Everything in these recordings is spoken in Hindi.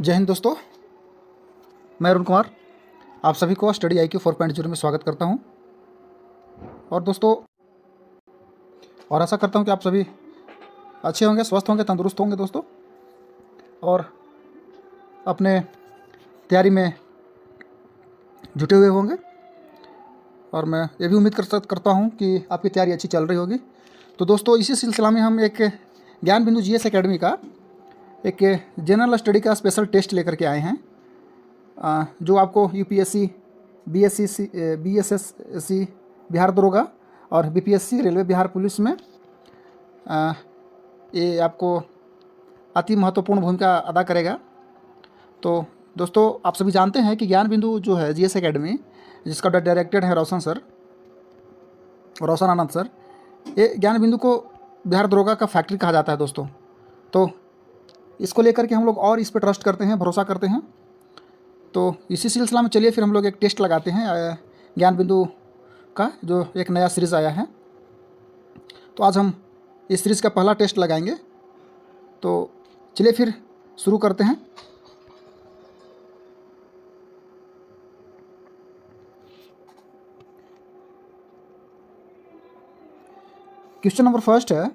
जय हिंद दोस्तों, मैं अरुण कुमार आप सभी को स्टडी IQ 4.0 में स्वागत करता हूं। और दोस्तों, और आशा करता हूं कि आप सभी अच्छे होंगे, स्वस्थ होंगे, तंदुरुस्त होंगे दोस्तों, और अपने तैयारी में जुटे हुए होंगे। और मैं ये भी उम्मीद करता हूं कि आपकी तैयारी अच्छी चल रही होगी। तो दोस्तों, इसी सिलसिला में हम एक ज्ञान बिंदु GS एकेडमी का एक जनरल स्टडी का स्पेशल टेस्ट लेकर के आए हैं, जो आपको UPSC, BSSC बिहार दरोगा और BPSC रेलवे बिहार पुलिस में ये आपको अति महत्वपूर्ण भूमिका अदा करेगा। तो दोस्तों, आप सभी जानते हैं कि ज्ञान बिंदु जो है GS एकेडमी, जिसका डायरेक्टर है रोशन आनंद सर, ये ज्ञान बिंदु को बिहार दरोगा का फैक्ट्री कहा जाता है दोस्तों। तो इसको लेकर के हम लोग और इस पर ट्रस्ट करते हैं, भरोसा करते हैं। तो इसी सिलसिला में चलिए फिर हम लोग एक टेस्ट लगाते हैं ज्ञान बिंदु का, जो एक नया सीरीज़ आया है। तो आज हम इस सीरीज़ का पहला टेस्ट लगाएंगे। तो चलिए फिर शुरू करते हैं। क्वेश्चन नंबर फर्स्ट है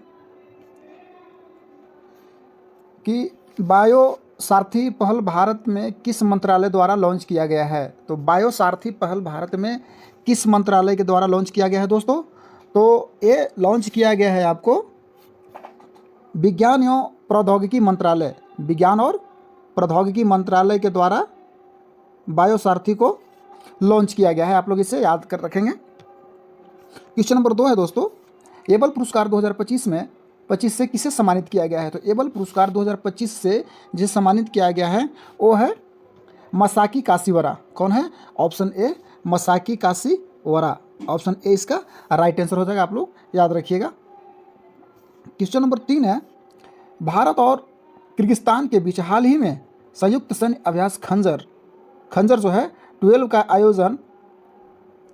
कि बायो सारथी पहल भारत में किस मंत्रालय द्वारा लॉन्च किया गया है। तो बायो सारथी पहल भारत में किस मंत्रालय के द्वारा लॉन्च किया गया है दोस्तों? तो ये लॉन्च किया गया है आपको विज्ञान एवं प्रौद्योगिकी मंत्रालय, विज्ञान और प्रौद्योगिकी मंत्रालय के द्वारा बायो सारथी को लॉन्च किया गया है। आप लोग इसे याद कर रखेंगे। क्वेश्चन नंबर 2 है दोस्तों, एबल पुरस्कार 2025 में 25 से किसे सम्मानित किया गया है। तो एबल पुरस्कार 2025 से जिसे सम्मानित किया गया है वो है मसाकी काशीवरा। कौन है? Option A मसाकी काशीवरा। ऑप्शन ए इसका राइट आंसर हो जाएगा, आप लोग याद रखिएगा। क्वेश्चन नंबर 3 है, भारत और किर्गिस्तान के बीच हाल ही में संयुक्त सैन्य अभ्यास खंजर जो है 12 का आयोजन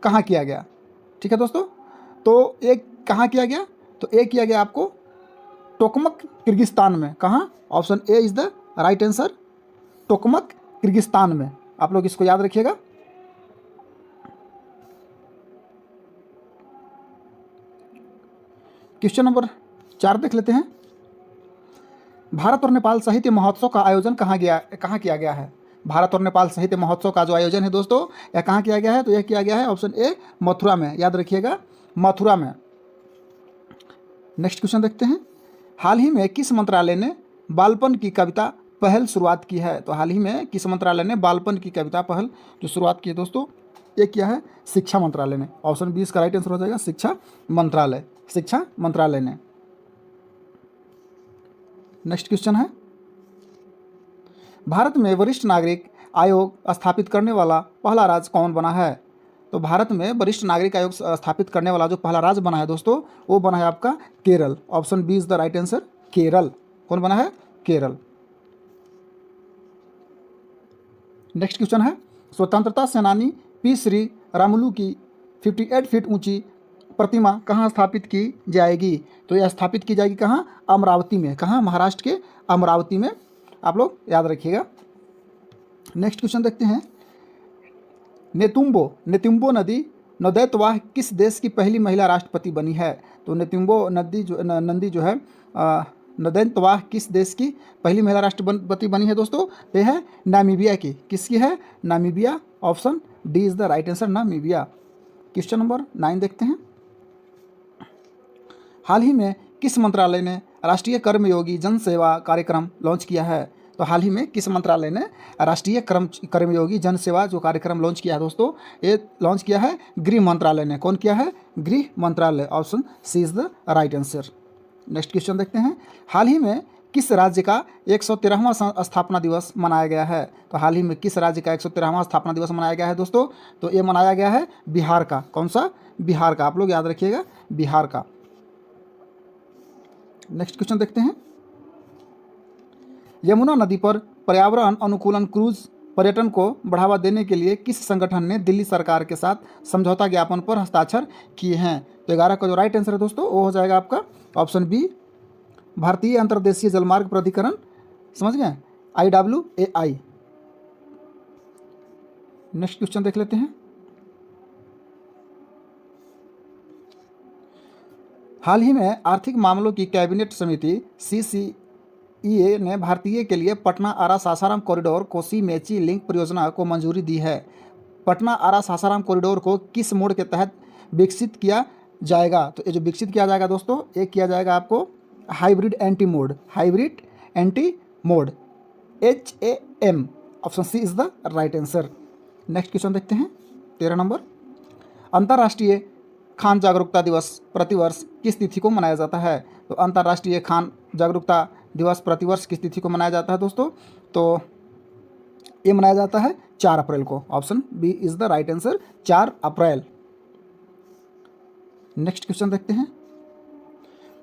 कहाँ किया गया? ठीक है दोस्तों, तो एक कहाँ किया गया? तो एक किया गया आपको टोकमक किर्गिस्तान में। कहाँ? Option A is the right answer, Tokmok Kyrgyzstan में। आप लोग इसको याद रखिएगा। क्वेश्चन नंबर 4 देख लेते हैं। भारत और नेपाल साहित्य महोत्सव का आयोजन कहाँ किया गया है? भारत और नेपाल साहित्य महोत्सव का जो आयोजन है दोस्तों, यह कहाँ किया गया है? तो यह किया गया है ऑप्शन ए मथुरा में। याद रखिएगा, मथुरा में। नेक्स्ट क्वेश्चन देखते हैं। हाल ही में किस मंत्रालय ने बालपन की कविता पहल शुरुआत की है? तो हाल ही में किस मंत्रालय ने बालपन की कविता पहल जो शुरुआत की है दोस्तों, ये किया है शिक्षा मंत्रालय ने। ऑप्शन बी इसका राइट आंसर हो जाएगा, शिक्षा मंत्रालय ने। नेक्स्ट क्वेश्चन है, भारत में वरिष्ठ नागरिक आयोग स्थापित करने वाला पहला राज्य कौन बना है? तो भारत में वरिष्ठ नागरिक आयोग स्थापित करने वाला जो पहला राज्य बना है दोस्तों, वो बना है आपका Kerala. Option B is the right answer, Kerala. कौन बना है? केरल। नेक्स्ट क्वेश्चन है, स्वतंत्रता सेनानी P श्री रामुलु की 58 फीट ऊंची प्रतिमा कहाँ स्थापित की जाएगी? तो यह स्थापित की जाएगी कहाँ? अमरावती में। कहाँ? महाराष्ट्र के अमरावती में। आप लोग याद रखिएगा। नेक्स्ट क्वेश्चन देखते हैं। नेतुम्बो नदीत्वाह किस देश की पहली महिला राष्ट्रपति बनी है? तो नेतुम्बो नदी जो है नदीत्वाह किस देश की पहली महिला राष्ट्रपति बनी है दोस्तों? ये है नामीबिया की। किसकी है? Namibia. Option D is the right answer, Namibia. Question number 9 देखते हैं। हाल ही में किस मंत्रालय ने राष्ट्रीय कर्मयोगी जन सेवा कार्यक्रम लॉन्च किया है? तो हाल ही में किस मंत्रालय ने राष्ट्रीय कर्मयोगी जन सेवा जो कार्यक्रम लॉन्च किया है दोस्तों, ये लॉन्च किया है गृह मंत्रालय ने। कौन किया है? गृह मंत्रालय। Option C is the right answer. Next question देखते हैं। हाल ही में किस राज्य का 113वां स्थापना दिवस मनाया गया है? तो हाल ही में किस राज्य का 113वां स्थापना दिवस मनाया गया है दोस्तों? तो ये मनाया गया है बिहार का। कौन सा? बिहार का। आप लोग याद रखिएगा, बिहार का। नेक्स्ट क्वेश्चन देखते हैं। यमुना नदी पर पर्यावरण अनुकूलन क्रूज पर्यटन को बढ़ावा देने के लिए किस संगठन ने दिल्ली सरकार के साथ समझौता ज्ञापन पर हस्ताक्षर किए हैं? तो 11 का जो राइट आंसर है दोस्तों, वो हो जाएगा आपका ऑप्शन बी, भारतीय अंतर्देशीय जलमार्ग प्राधिकरण। समझ गए? IWAI। नेक्स्ट क्वेश्चन देख लेते हैं। हाल ही में आर्थिक मामलों की कैबिनेट समिति CCEA ने भारतीय के लिए पटना आरा सासाराम कॉरिडोर कोसी मेची लिंक परियोजना को मंजूरी दी है। पटना आरा सासाराम कॉरिडोर को किस मोड के तहत विकसित किया जाएगा? तो ये जो विकसित किया जाएगा दोस्तों, एक किया जाएगा आपको hybrid annuity mode, hybrid annuity mode, HAM। Option C is the right answer. Next question देखते हैं 13 नंबर। अंतर्राष्ट्रीय खान जागरूकता दिवस प्रतिवर्ष किस तिथि को मनाया जाता है? तो अंतर्राष्ट्रीय खान जागरूकता दिवस प्रतिवर्ष किस तिथि को मनाया जाता है दोस्तों? तो ये मनाया जाता है 4 अप्रैल को। Option B is the right answer, 4 April. Next question देखते हैं।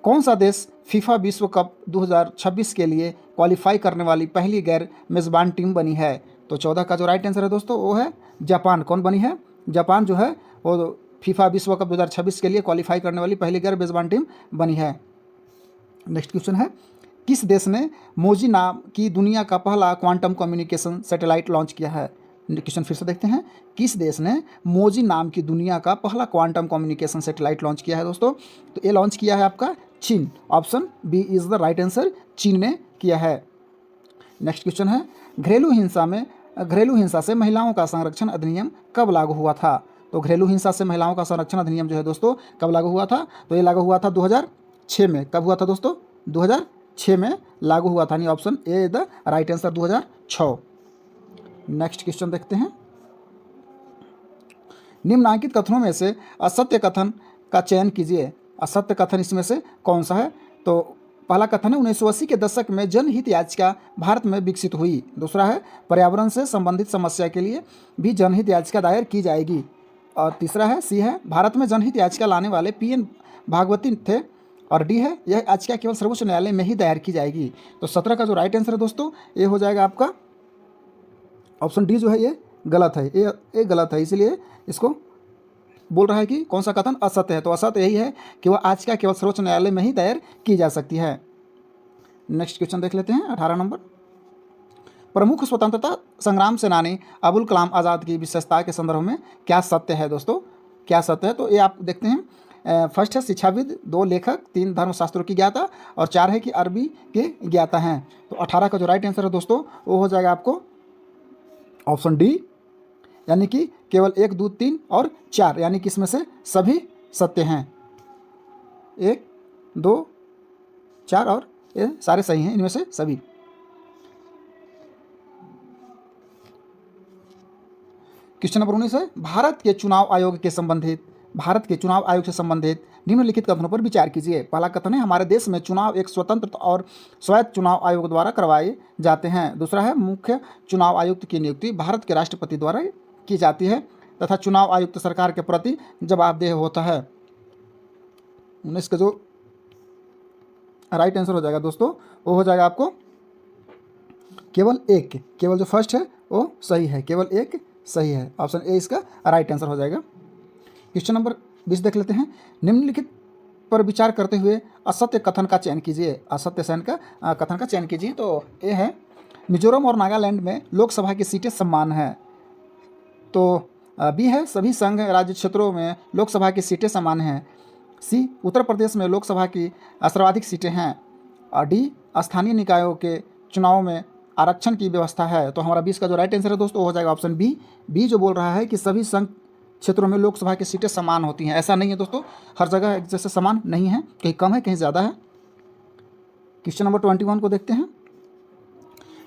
कौन सा देश फीफा विश्व कप 2026 के लिए क्वालिफाई करने वाली पहली गैर मेज़बान टीम बनी है? तो 14 का जो राइट आंसर है दोस्तों वो है जापान। कौन बनी है? जापान जो है वो फीफा विश्व कप 2026 के लिए क्वालिफाई करने वाली पहली गैर मेज़बान टीम बनी है। नेक्स्ट क्वेश्चन है, किस देश ने मोजी नाम की दुनिया का पहला क्वांटम कम्युनिकेशन सैटेलाइट लॉन्च किया है? क्वेश्चन फिर से देखते हैं। किस देश ने मोजी नाम की दुनिया का पहला क्वांटम कम्युनिकेशन सैटेलाइट लॉन्च किया है दोस्तों? तो ये लॉन्च किया है आपका चीन। Option B is the right answer, चीन ने किया है। नेक्स्ट क्वेश्चन है, घरेलू हिंसा से महिलाओं का संरक्षण अधिनियम कब लागू हुआ था? तो घरेलू हिंसा से महिलाओं का संरक्षण अधिनियम जो है दोस्तों कब लागू हुआ था? तो ये लागू हुआ था 2006 में। कब हुआ था दोस्तों? 2006 में लागू हुआ था। यानी option A the right answer, 2006। Next question देखते हैं। निम्नलिखित कथनों में से असत्य कथन का चयन कीजिए। असत्य कथन इसमें से कौन सा है? तो पहला कथन है 1980 के दशक में जनहित याचिका भारत में विकसित हुई। दूसरा है पर्यावरण से संबंधित समस्या के लिए भी जनहित याचिका दायर की जाएगी। और तीसरा है सी है भारत में जनहित याचिका लाने वाले PN भागवती थे। और डी है यह याचिका केवल सर्वोच्च न्यायालय में ही दायर की जाएगी। तो 17 का जो राइट आंसर है दोस्तों ये हो जाएगा आपका ऑप्शन डी जो है ये गलत है। ये गलत है, इसलिए इसको बोल रहा है कि कौन सा कथन असत्य है। तो असत्य यही है कि वह याचिका केवल सर्वोच्च न्यायालय में ही दायर की जा सकती है। नेक्स्ट क्वेश्चन देख लेते हैं 18 नंबर। प्रमुख स्वतंत्रता संग्राम सेनानी अबुल कलाम आज़ाद की विशेषता के संदर्भ में क्या सत्य है दोस्तों? क्या सत्य है? तो ये आप देखते हैं। फर्स्ट है शिक्षाविद, 2 लेखक, 3 धर्मशास्त्रों की ज्ञाता और 4 है कि अरबी के ज्ञाता हैं। तो 18 का जो राइट आंसर है दोस्तों वो हो जाएगा आपको ऑप्शन डी, यानी कि केवल 1, 2, 3 और 4, यानी कि इसमें से सभी सत्य हैं। 1, 2, 4 और ये सारे सही हैं, इनमें से सभी। क्वेश्चन नंबर 19 है, भारत के चुनाव आयोग से संबंधित निम्नलिखित कथनों पर विचार कीजिए। पहला कथन है हमारे देश में चुनाव एक स्वतंत्र और स्वायत्त चुनाव आयोग द्वारा करवाए जाते हैं। दूसरा है मुख्य चुनाव आयुक्त की नियुक्ति भारत के राष्ट्रपति द्वारा की जाती है तथा चुनाव आयुक्त सरकार के प्रति जवाबदेह होता है। 19 का जो राइट आंसर हो जाएगा दोस्तों वो हो जाएगा आपको केवल जो फर्स्ट है वो सही है, केवल 1 सही है। ऑप्शन ए इसका राइट आंसर हो जाएगा। क्वेश्चन नंबर 20 देख लेते हैं। निम्नलिखित पर विचार करते हुए असत्य कथन का चयन कीजिए। असत्य कथन का चयन कीजिए। तो ए है मिजोरम और नागालैंड में लोकसभा की सीटें समान हैं। तो बी है सभी संघ राज्य क्षेत्रों में लोकसभा की सीटें समान हैं। सी उत्तर प्रदेश में लोकसभा की सर्वाधिक सीटें हैं। और डी स्थानीय निकायों के चुनाव में आरक्षण की व्यवस्था है। तो हमारा 20 का जो राइट आंसर है दोस्तों हो जाएगा ऑप्शन बी जो बोल रहा है कि सभी संघ क्षेत्रों में लोकसभा की सीटें समान होती हैं। ऐसा नहीं है दोस्तों, हर जगह एक जैसे समान नहीं है, कहीं कम है कहीं ज़्यादा है। क्वेश्चन नंबर 21 को देखते हैं।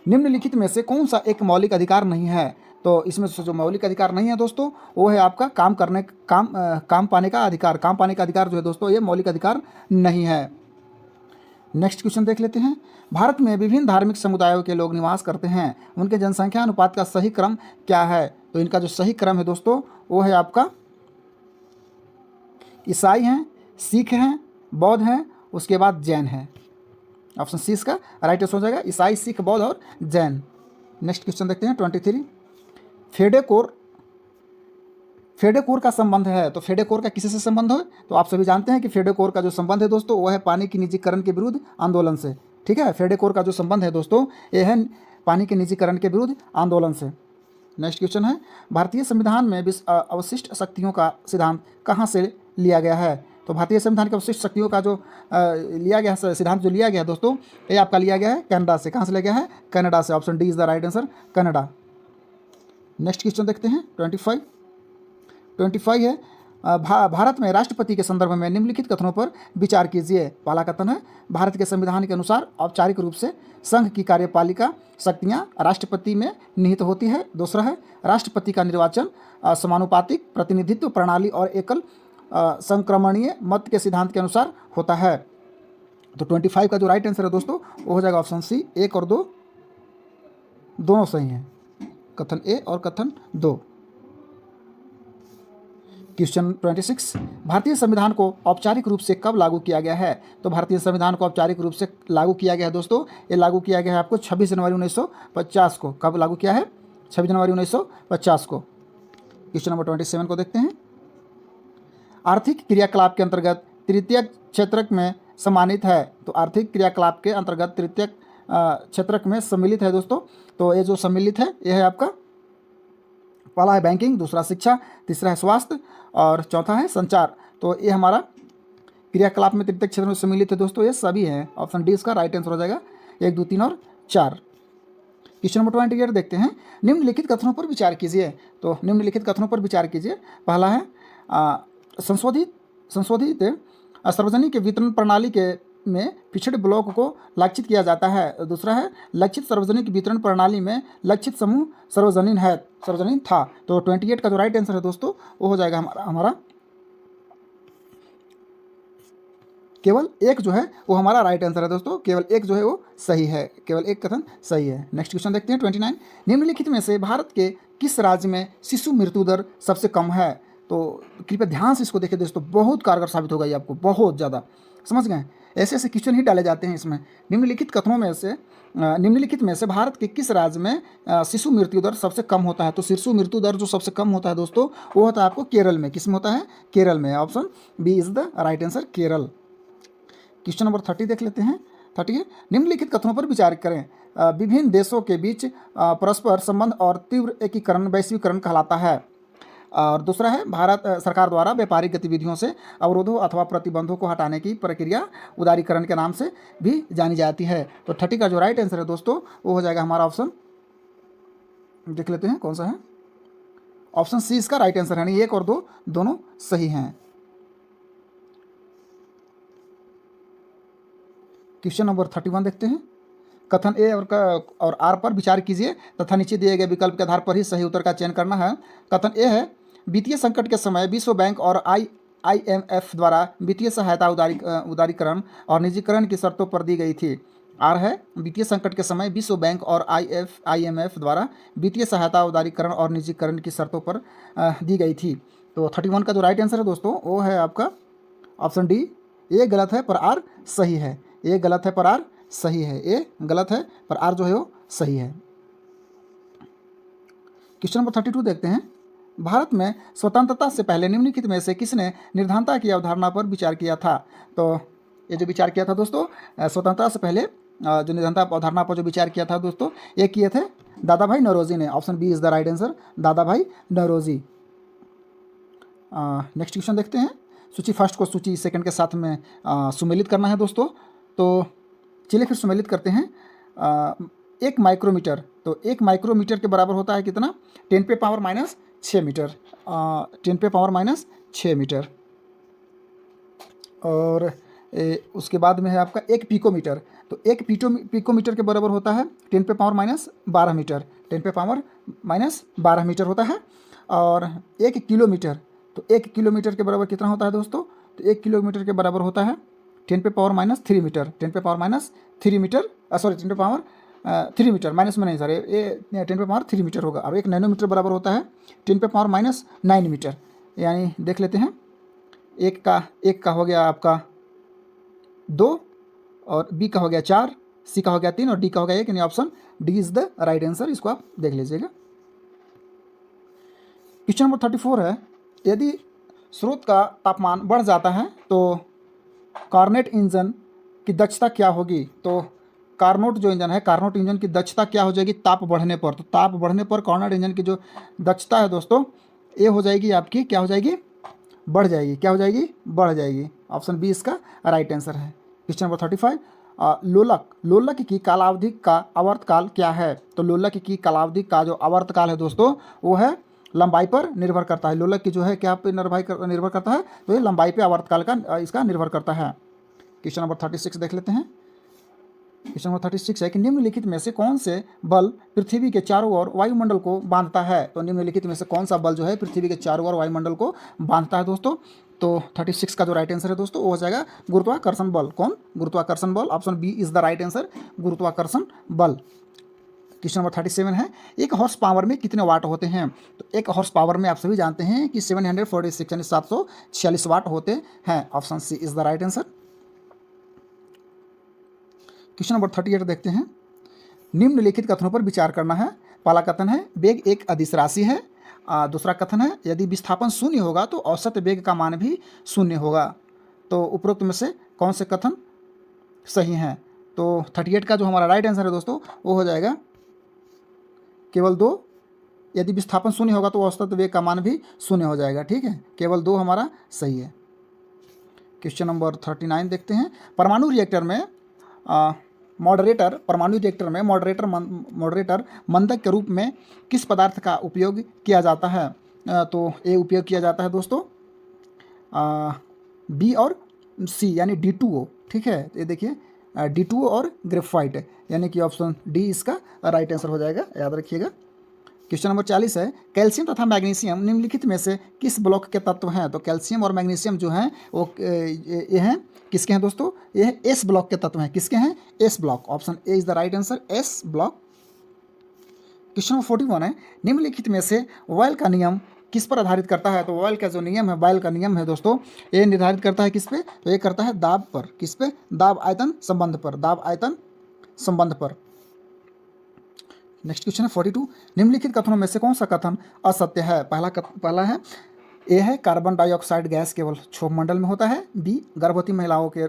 निम्नलिखित में से कौन सा एक मौलिक अधिकार नहीं है? तो इसमें से जो मौलिक अधिकार नहीं है दोस्तों वो है आपका काम पाने का अधिकार। काम पाने का अधिकार जो है दोस्तों ये मौलिक अधिकार नहीं है। नेक्स्ट क्वेश्चन देख लेते हैं। भारत में विभिन्न धार्मिक समुदायों के लोग निवास करते हैं, उनके जनसंख्या अनुपात का सही क्रम क्या है? तो इनका जो सही क्रम है दोस्तों वो है आपका ईसाई हैं, सिख हैं, बौद्ध हैं, उसके बाद जैन हैं। ऑप्शन सी इसका राइट आंसर हो जाएगा, ईसाई, सिख, बौद्ध और जैन। नेक्स्ट क्वेश्चन देखते हैं 23। फेडेकोर का संबंध है। तो फेडेकोर का किसी से संबंध है? तो आप सभी जानते हैं कि फेडेकोर का जो संबंध है दोस्तों वो है पानी की निजीकरण के विरुद्ध आंदोलन से। ठीक है, फेडेकोर का जो संबंध है दोस्तों ये है पानी के निजीकरण के विरुद्ध आंदोलन से। नेक्स्ट क्वेश्चन है, भारतीय संविधान में अवशिष्ट शक्तियों का सिद्धांत कहाँ से लिया गया है? तो भारतीय संविधान के अवशिष्ट शक्तियों का जो लिया गया सिद्धांत जो लिया गया दोस्तों, ये आपका लिया गया है कनाडा से। कहाँ से लिया गया है? कनाडा से। Option D is the right answer, Canada. Next question देखते हैं 25 है, भारत में राष्ट्रपति के संदर्भ में निम्नलिखित कथनों पर विचार कीजिए। पहला कथन है, भारत के संविधान के अनुसार औपचारिक रूप से संघ की कार्यपालिका शक्तियां राष्ट्रपति में निहित होती है। दूसरा है, राष्ट्रपति का निर्वाचन समानुपातिक प्रतिनिधित्व प्रणाली और एकल संक्रमणीय मत के सिद्धांत के अनुसार होता है। तो 25 का जो राइट आंसर है दोस्तों वो हो जाएगा ऑप्शन सी। 1 और 2 दोनों सही हैं, कथन ए और कथन 2। क्वेश्चन 26, भारतीय संविधान को औपचारिक रूप से कब लागू किया गया है? तो भारतीय संविधान को औपचारिक रूप से लागू किया गया है दोस्तों, ये लागू किया गया है आपको 26 जनवरी 1950 को। कब लागू किया है? 26 जनवरी 1950 को। क्वेश्चन नंबर 27 को देखते हैं, आर्थिक क्रियाकलाप के अंतर्गत तृतीयक क्षेत्रक में सम्मानित है। तो आर्थिक क्रियाकलाप के अंतर्गत तृतीयक क्षेत्रक में सम्मिलित है दोस्तों। तो ये जो सम्मिलित है ये है आपका, पहला है बैंकिंग, दूसरा शिक्षा, तीसरा है स्वास्थ्य और चौथा है संचार। तो ये हमारा क्रियाकलाप में तृतीयक क्षेत्र में सम्मिलित है दोस्तों, ये सभी हैं। ऑप्शन डी इसका राइट आंसर हो जाएगा, 1, 2, 3 और 4। क्वेश्चन नंबर 28 देखते हैं, निम्नलिखित कथनों पर विचार कीजिए। तो निम्नलिखित कथनों पर विचार कीजिए। पहला है संशोधित सार्वजनिक वितरण प्रणाली के में पिछड़े ब्लॉक को लक्षित किया जाता है। दूसरा है, लक्षित सार्वजनिक वितरण प्रणाली में लक्षित समूह सार्वजनीन था। तो 28 का जो राइट आंसर है दोस्तों वो हो जाएगा हमारा केवल एक जो है वो हमारा राइट आंसर है दोस्तों, केवल एक जो है वो सही है, केवल एक कथन सही है। नेक्स्ट क्वेश्चन देखते हैं 29, निम्नलिखित में से भारत के किस राज्य में शिशु मृत्यु दर सबसे कम है? तो कृपया ध्यान से इसको देखिए दोस्तों, बहुत कारगर साबित होगा ये आपको, बहुत ज़्यादा। समझ गए? ऐसे ऐसे क्वेश्चन ही डाले जाते हैं इसमें। निम्नलिखित में से भारत के किस राज्य में शिशु मृत्यु दर सबसे कम होता है? तो शिशु मृत्यु दर जो सबसे कम होता है दोस्तों वो होता है आपको केरल में। किस में होता है? केरल में। Option B is the right answer, Kerala. Question number 30 देख लेते हैं। 30 है, निम्नलिखित कथनों पर विचार करें। विभिन्न देशों के बीच परस्पर संबंध और तीव्र एकीकरण वैश्वीकरण कहलाता है। और दूसरा है, भारत सरकार द्वारा व्यापारिक गतिविधियों से अवरोधों अथवा प्रतिबंधों को हटाने की प्रक्रिया उदारीकरण के नाम से भी जानी जाती है। तो 30 का जो राइट आंसर है दोस्तों वो हो जाएगा हमारा ऑप्शन, देख लेते हैं कौन सा है। ऑप्शन सी इसका राइट आंसर है, यानी 1 और 2 दोनों सही हैं। क्वेश्चन नंबर 31 देखते हैं, कथन ए और आर पर विचार कीजिए तथा नीचे दिए गए विकल्प के आधार पर ही सही उत्तर का चयन करना है। कथन ए है, वित्तीय संकट के समय विश्व बैंक और IMF द्वारा वित्तीय सहायता उदारीकरण और निजीकरण की शर्तों पर दी गई थी। आर है, वित्तीय संकट के समय विश्व बैंक और IMF द्वारा वित्तीय सहायता उदारीकरण और निजीकरण की शर्तों पर दी गई थी। तो 31 का जो राइट आंसर है दोस्तों वो है आपका ऑप्शन डी। ए गलत है पर आर सही है, ए गलत है पर आर सही है, ए गलत है पर आर जो है वो सही है। क्वेश्चन नंबर 32 देखते हैं, भारत में स्वतंत्रता से पहले निम्नलिखित में से किसने निर्धनता की अवधारणा पर विचार किया था? तो ये जो विचार किया था दोस्तों स्वतंत्रता से पहले जो निर्धनता अवधारणा पर जो विचार किया था दोस्तों ये किए थे दादा भाई नौरोजी ने। Option B is the right answer, Dadabhai Naoroji. Next question देखते हैं, सूची फर्स्ट को सूची सेकंड के साथ में सुमेलित करना है दोस्तों। तो चलिए फिर सुमेलित करते हैं। 1 माइक्रोमीटर, तो 1 माइक्रोमीटर के बराबर होता है कितना? 10 पे पावर माइनस 6 मीटर, 10 पे पावर माइनस 6 मीटर। और उसके बाद में है आपका 1 पिकोमीटर, तो 1 पिकोमीटर के बराबर होता है 10 पे पावर माइनस 12 मीटर, 10 पे पावर माइनस 12 मीटर होता है। और 1 किलोमीटर, तो 1 किलोमीटर के बराबर कितना होता है दोस्तों? तो 1 किलोमीटर के बराबर होता है 10 पे पावर माइनस 3 मीटर, 10 पे पावर माइनस 3 मीटर, सॉरी 10 पे पावर 3 मीटर, माइनस में नहीं सर, ये 10 पे पावर 3 मीटर होगा। और 1 नैनोमीटर बराबर होता है 10 पे पावर माइनस 9 मीटर। यानी देख लेते हैं, एक का हो गया आपका 2 और बी का हो गया 4, सी का हो गया 3 और डी का हो गया 1, यानी option D is the right answer. इसको आप देख लीजिएगा। क्वेश्चन नंबर 34 है, यदि स्रोत का तापमान बढ़ जाता है तो कार्नेट इंजन की दक्षता क्या होगी? तो कार्नोट जो इंजन है, कार्नोट इंजन की दक्षता क्या हो जाएगी ताप बढ़ने पर, तो ताप बढ़ने पर कार्नोट इंजन की जो दक्षता है दोस्तों ये हो जाएगी आपकी, क्या हो जाएगी, बढ़ जाएगी। क्या हो जाएगी, बढ़ जाएगी। ऑप्शन बी इसका राइट आंसर है। क्वेश्चन नंबर 35, लोलक की कालावधि का आवर्तकाल क्या है? तो लोलक की कालावधि का जो आवर्तकाल है दोस्तों वो है लंबाई पर निर्भर करता है। लोलक की जो है क्या पे निर्भर करता है, तो ये लंबाई पे आवर्तकाल का इसका निर्भर करता है। क्वेश्चन नंबर 36 देख लेते हैं। क्वेश्चन नंबर 36 है कि निम्नलिखित में से कौन से बल पृथ्वी के चारों ओर वायुमंडल को बांधता है? तो निम्नलिखित में से कौन सा बल जो है पृथ्वी के चारों ओर वायुमंडल को बांधता है दोस्तों? तो 36 का जो राइट आंसर है दोस्तों वो हो जाएगा गुरुत्वाकर्षण बल। कौन? गुरुत्वाकर्षण बल। Option B is the right answer, गुरुत्वाकर्षण बल। क्वेश्चन नंबर 37 है, एक हॉर्स पावर में कितने वाट होते हैं? तो एक हॉर्स पावर में आप सभी जानते हैं कि 746 यानी 746 वाट होते हैं। Option C is the right answer. Question number 38 देखते हैं। निम्नलिखित कथनों पर विचार करना है। पहला कथन है वेग एक अदिश राशि है। दूसरा कथन है यदि विस्थापन शून्य होगा तो औसत वेग का मान भी शून्य होगा। तो उपरोक्त में से कौन से कथन सही हैं? तो 38 का जो हमारा राइट आंसर है दोस्तों वो हो जाएगा केवल 2, यदि विस्थापन शून्य होगा तो औसत वेग का मान भी शून्य हो जाएगा। ठीक है, केवल 2 हमारा सही है। क्वेश्चन नंबर 39 देखते हैं। परमाणु रिएक्टर में मॉडरेटर मंदक के रूप में किस पदार्थ का उपयोग किया जाता है? तो ये उपयोग किया जाता है दोस्तों बी और सी यानी D2O। ठीक है, ये देखिए D2O और ग्रेफाइट, यानी कि ऑप्शन डी इसका राइट आंसर हो जाएगा, याद रखिएगा। क्वेश्चन नंबर 40 है, कैल्शियम तथा मैग्नीशियम निम्नलिखित में से किस ब्लॉक के तत्व हैं? तो कैल्शियम और मैग्नीशियम जो हैं वो ये हैं किसके हैं दोस्तों? ये हैं एस ब्लॉक के तत्व हैं। किसके हैं? S block. Option A is the right answer, S block. Question number 41 है, निम्नलिखित में से वॉयल का नियम किस पर आधारित करता है? तो वॉयल का जो नियम है, वॉयल का नियम है दोस्तों, ये निर्धारित करता है किस पे? तो ये करता है दाब पर। किस पे? दाब आयतन संबंध पर, दाब आयतन संबंध पर। नेक्स्ट क्वेश्चन है 42, निम्नलिखित कथनों में से कौन सा कथन असत्य है? पहला है ए है कार्बन डाइऑक्साइड गैस केवल क्षोभमंडल में होता है। बी गर्भवती महिलाओं के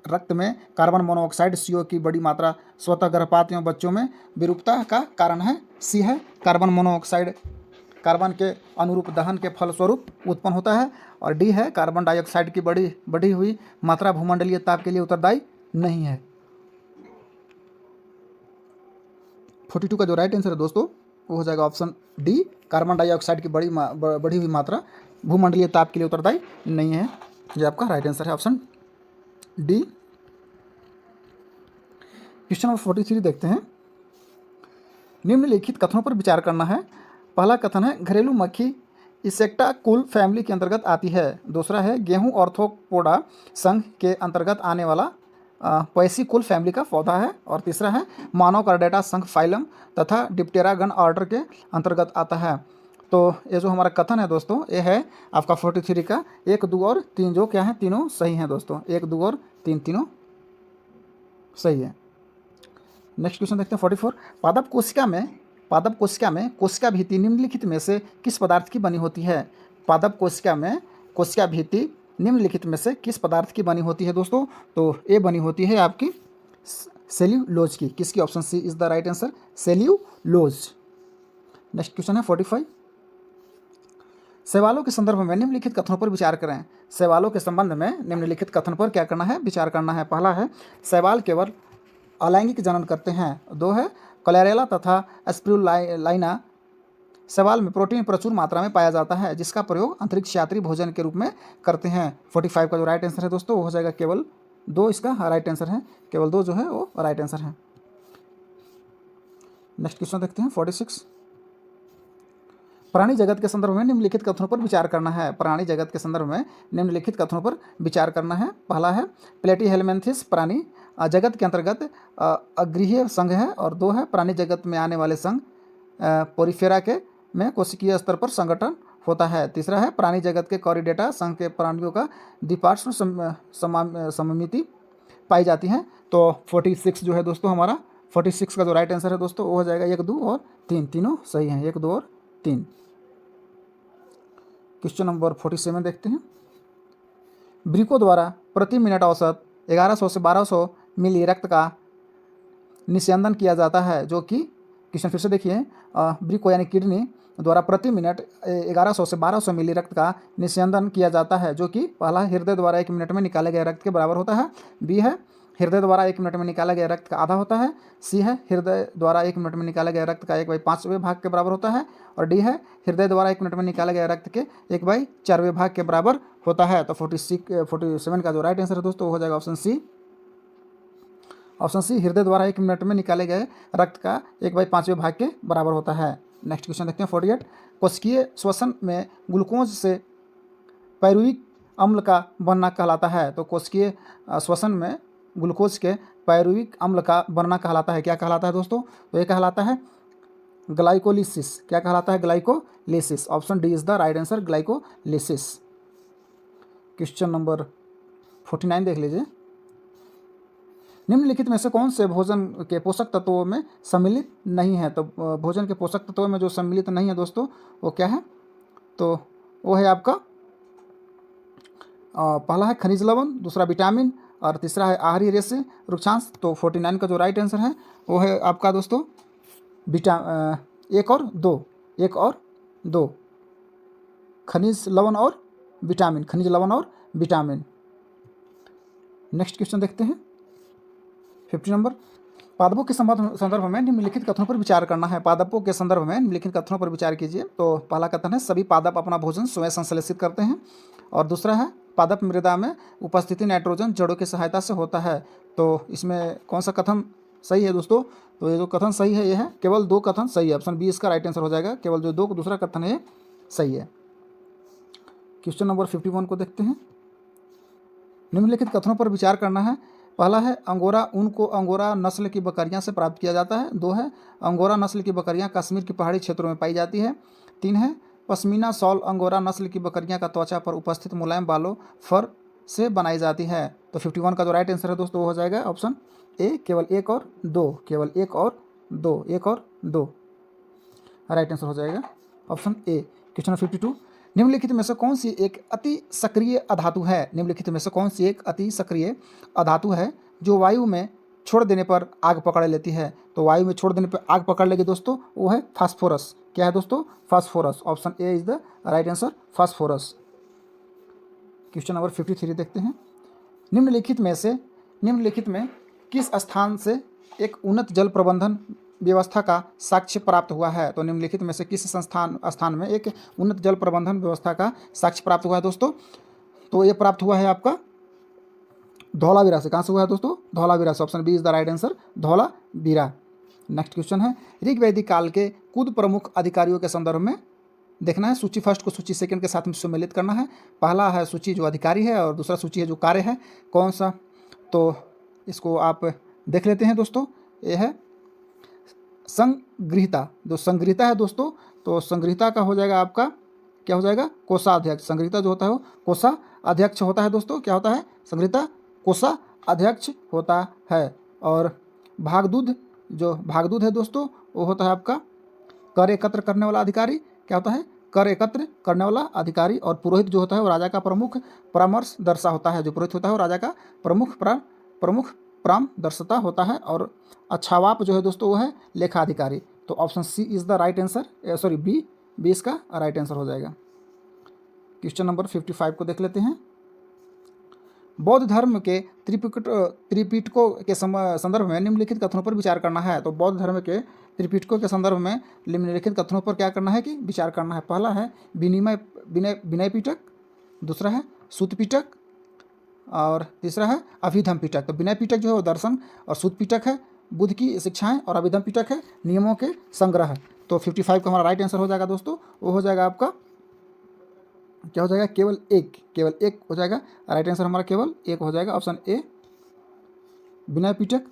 रक्त में कार्बन मोनोऑक्साइड CO की बड़ी मात्रा स्वतः गर्भपात एवं बच्चों में विरूपता का कारण है। सी है कार्बन मोनोऑक्साइड कार्बन के अनुरूप दहन के फलस्वरूप उत्पन्न होता है। और डी है कार्बन डाइऑक्साइड की बढ़ी हुई मात्रा भूमंडलीय ताप के लिए उत्तरदायी नहीं है। 42 का जो राइट आंसर है दोस्तों वो हो जाएगा ऑप्शन डी, कार्बन डाइऑक्साइड की बढ़ी हुई मात्रा भूमंडलीय ताप के लिए उत्तरदायी नहीं है। ये आपका राइट आंसर है, ऑप्शन डी। क्वेश्चन नंबर 43 देखते हैं। निम्नलिखित कथनों पर विचार करना है। पहला कथन है घरेलू मक्खी इंसेक्टा कुल फैमिली के अंतर्गत आती है। दूसरा है गेहूं ऑर्थोपोडा संघ के अंतर्गत आने वाला पैसी कुल फैमिली का पौधा है। और तीसरा है मानव कार्डेटा संघ फाइलम तथा डिप्टेरा गण ऑर्डर के अंतर्गत आता है। तो ये जो हमारा कथन है दोस्तों ये है आपका 43 का 1, 2 और 3 जो क्या है तीनों सही हैं दोस्तों। 1, 2 और 3 तीनों सही है। नेक्स्ट क्वेश्चन देखते हैं 44, पादप कोशिका में कोशिका भित्ति निम्नलिखित में से किस पदार्थ की बनी होती है? पादप कोशिका में कोशिका भित्ति निम्नलिखित में से किस पदार्थ की बनी होती है दोस्तों? तो ये बनी होती है आपकी सेल्यूलोज की। किसकी? Option C is the right answer, cellulose. Next question है 45, शैवालों के संदर्भ में निम्नलिखित कथनों पर विचार करें। शैवालों के संबंध में निम्नलिखित कथन पर क्या करना है? विचार करना है। पहला है शैवाल केवल अलैंगिक जनन करते हैं। 2 है क्लेरेला तथा स्पिरुलिना शैवाल में प्रोटीन प्रचुर मात्रा में पाया जाता है जिसका प्रयोग अंतरिक्ष यात्री भोजन के रूप में करते हैं। 45 का जो राइट आंसर है दोस्तों वो हो जाएगा केवल 2, इसका राइट आंसर है, केवल 2 जो है वो राइट आंसर है। नेक्स्ट क्वेश्चन देखते हैं 46, प्राणी जगत के संदर्भ में निम्नलिखित कथनों पर विचार करना है। प्राणी जगत के संदर्भ में निम्नलिखित कथनों पर विचार करना है। पहला है प्लेटीहेलमिन्थिस प्राणी जगत के अंतर्गत अग्रीय संघ है। और 2 है प्राणी जगत में आने वाले संघ पोरिफेरा के में कोशिकीय स्तर पर संगठन होता है। तीसरा है प्राणी जगत के कॉरिडेटा संघ के प्राणियों का द्विपार्श्व सममिति पाई जाती है। तो 46 जो है दोस्तों हमारा 46 का जो राइट आंसर है दोस्तों वो हो जाएगा 1, 2 और 3 तीनों सही हैं, 1, 2 और 3। क्वेश्चन नंबर 47 देखते हैं। ब्रिको द्वारा प्रति मिनट औसत 1100 से 1200 मिली रक्त का निस्यंदन किया जाता है, जो कि क्वेश्चन फिर से देखिए, वृक्क यानी किडनी द्वारा प्रति मिनट 1100 से 1200 मिली रक्त का निस्यंदन किया जाता है, जो कि पहला हृदय द्वारा 1 मिनट में निकाले गए रक्त के बराबर होता है। बी है हृदय द्वारा 1 मिनट में निकाला गया रक्त का आधा होता है। सी है हृदय द्वारा 1 मिनट में निकाले गए रक्त का 1/5वें भाग के बराबर होता है। और डी है हृदय द्वारा 1 मिनट में निकाले गए रक्त के 1/4वें भाग के बराबर होता है। तो 47 का जो राइट आंसर है दोस्तों वो हो जाएगा ऑप्शन सी। ऑप्शन सी हृदय द्वारा 1 मिनट में निकाले गए रक्त का 1/5वें भाग के बराबर होता है। नेक्स्ट क्वेश्चन देखते हैं 48। कोशिकीय श्वसन में ग्लूकोज से पायरुविक अम्ल का बनना कहलाता है। तो कोशिकीय श्वसन में ग्लूकोज के पायरुविक अम्ल का बनना कहलाता है। क्या कहलाता है दोस्तों? तो ये कहलाता है ग्लाइकोलिसिस। क्या कहलाता है? Glycolysis. Option D is the right answer, glycolysis. Question number 49 देख लीजिए। निम्नलिखित में से कौन से भोजन के पोषक तत्वों में सम्मिलित नहीं है? तो भोजन के पोषक तत्वों में जो सम्मिलित नहीं है दोस्तों वो क्या है? तो वो है आपका पहला है खनिज लवण, दूसरा विटामिन और तीसरा है आहारीय रेशे वृक्षांश। तो 49 का जो राइट आंसर है वो है आपका दोस्तों एक और दो खनिज लवण और विटामिन, खनिज लवण और विटामिन। नेक्स्ट क्वेश्चन देखते हैं 50 नंबर। पादपों के संदर्भ में निम्नलिखित कथनों पर विचार करना है। पादपों के संदर्भ में निम्नलिखित कथनों पर विचार कीजिए। तो पहला कथन है सभी पादप अपना भोजन स्वयं संश्लेषित करते हैं। और दूसरा है पादप मृदा में उपस्थिति नाइट्रोजन जड़ों की सहायता से होता है। तो इसमें कौन सा कथन सही है दोस्तों? तो ये जो कथन सही है ये है, केवल 2 कथन सही है। ऑप्शन बी इसका राइट आंसर हो जाएगा। केवल जो दूसरा कथन है सही है। क्वेश्चन नंबर 51 को देखते हैं। निम्नलिखित कथनों पर विचार करना है। पहला है अंगोरा ऊन को अंगोरा नस्ल की बकरियां से प्राप्त किया जाता है। 2 है अंगोरा नस्ल की बकरियां कश्मीर की पहाड़ी क्षेत्रों में पाई जाती है। 3 है पश्मीना शॉल अंगोरा नस्ल की बकरियां का त्वचा पर उपस्थित मुलायम बालों फर से बनाई जाती है। तो 51 का जो राइट आंसर है दोस्तों वो हो जाएगा ऑप्शन ए, केवल 1 और 2। केवल 1 और 2 राइट आंसर हो जाएगा ऑप्शन ए। क्वेश्चन 52। निम्नलिखित में से कौन सी एक अति सक्रिय अधातु है? निम्नलिखित में से कौन सी एक अति सक्रिय अधातु है जो वायु में छोड़ देने पर आग पकड़ लेती है? तो वायु में छोड़ देने पर आग पकड़ लेगी दोस्तों वो है फास्फोरस। क्या है दोस्तों? Phosphorus. Option A is the right answer, phosphorus. Question number 53 देखते हैं। निम्नलिखित में किस स्थान से एक उन्नत जल प्रबंधन व्यवस्था का साक्ष्य प्राप्त हुआ है? तो निम्नलिखित में से किस स्थान में एक उन्नत जल प्रबंधन व्यवस्था का साक्ष्य प्राप्त हुआ है दोस्तों? तो ये प्राप्त हुआ है आपका धौलावीरा से। कहाँ से हुआ है दोस्तों? धौलावीरा से। Option B is the right answer, Dholavira. Next question है ऋग वैदिक काल के कुद प्रमुख अधिकारियों के संदर्भ में देखना है। सूची फर्स्ट को सूची सेकंड के साथ में सम्मिलित करना है। पहला है सूची जो अधिकारी है और दूसरा सूची है जो कार्य है। कौन सा? तो इसको आप देख लेते हैं दोस्तों। ये है संगृहीता। जो संगृहीता है दोस्तों, तो संगृहीता का हो जाएगा आपका क्या हो जाएगा? कोषाध्यक्ष। संगृहीता जो होता है वो कोषाध्यक्ष होता है दोस्तों। क्या होता है? संगृहीता कोषाध्यक्ष होता है। और भागदूत है दोस्तों वो होता है आपका कर एकत्र करने वाला अधिकारी। क्या होता है? कर एकत्र करने वाला अधिकारी। और पुरोहित जो होता है वो राजा का प्रमुख परामर्शदर्शा होता है। जो पुरोहित होता है वो राजा का प्रमुख परामर्शदर्शता होता है। और अच्छावाप जो है दोस्तों वो है लेखा अधिकारी। तो option C is the right answer, sorry B इसका राइट आंसर हो जाएगा। क्वेश्चन नंबर 55 को देख लेते हैं। बौद्ध धर्म के त्रिपिटकों के संदर्भ में निम्नलिखित कथनों पर विचार करना है। तो बौद्ध धर्म के त्रिपिटकों के संदर्भ में निम्नलिखित कथनों पर क्या करना है कि विचार करना है। पहला है विनय पिटक, दूसरा है सूत पिटक और तीसरा है अभिधम पिटक। तो विनय पिटक जो है वो दर्शन और सूत पिटक है बुद्ध की शिक्षाएं और अभिधम पिटक है नियमों के संग्रह। तो 55 का हमारा राइट आंसर हो जाएगा दोस्तों। वो हो जाएगा आपका क्या हो जाएगा? केवल एक हो जाएगा। राइट आंसर हमारा केवल 1 हो जाएगा। ऑप्शन ए विनय पिटक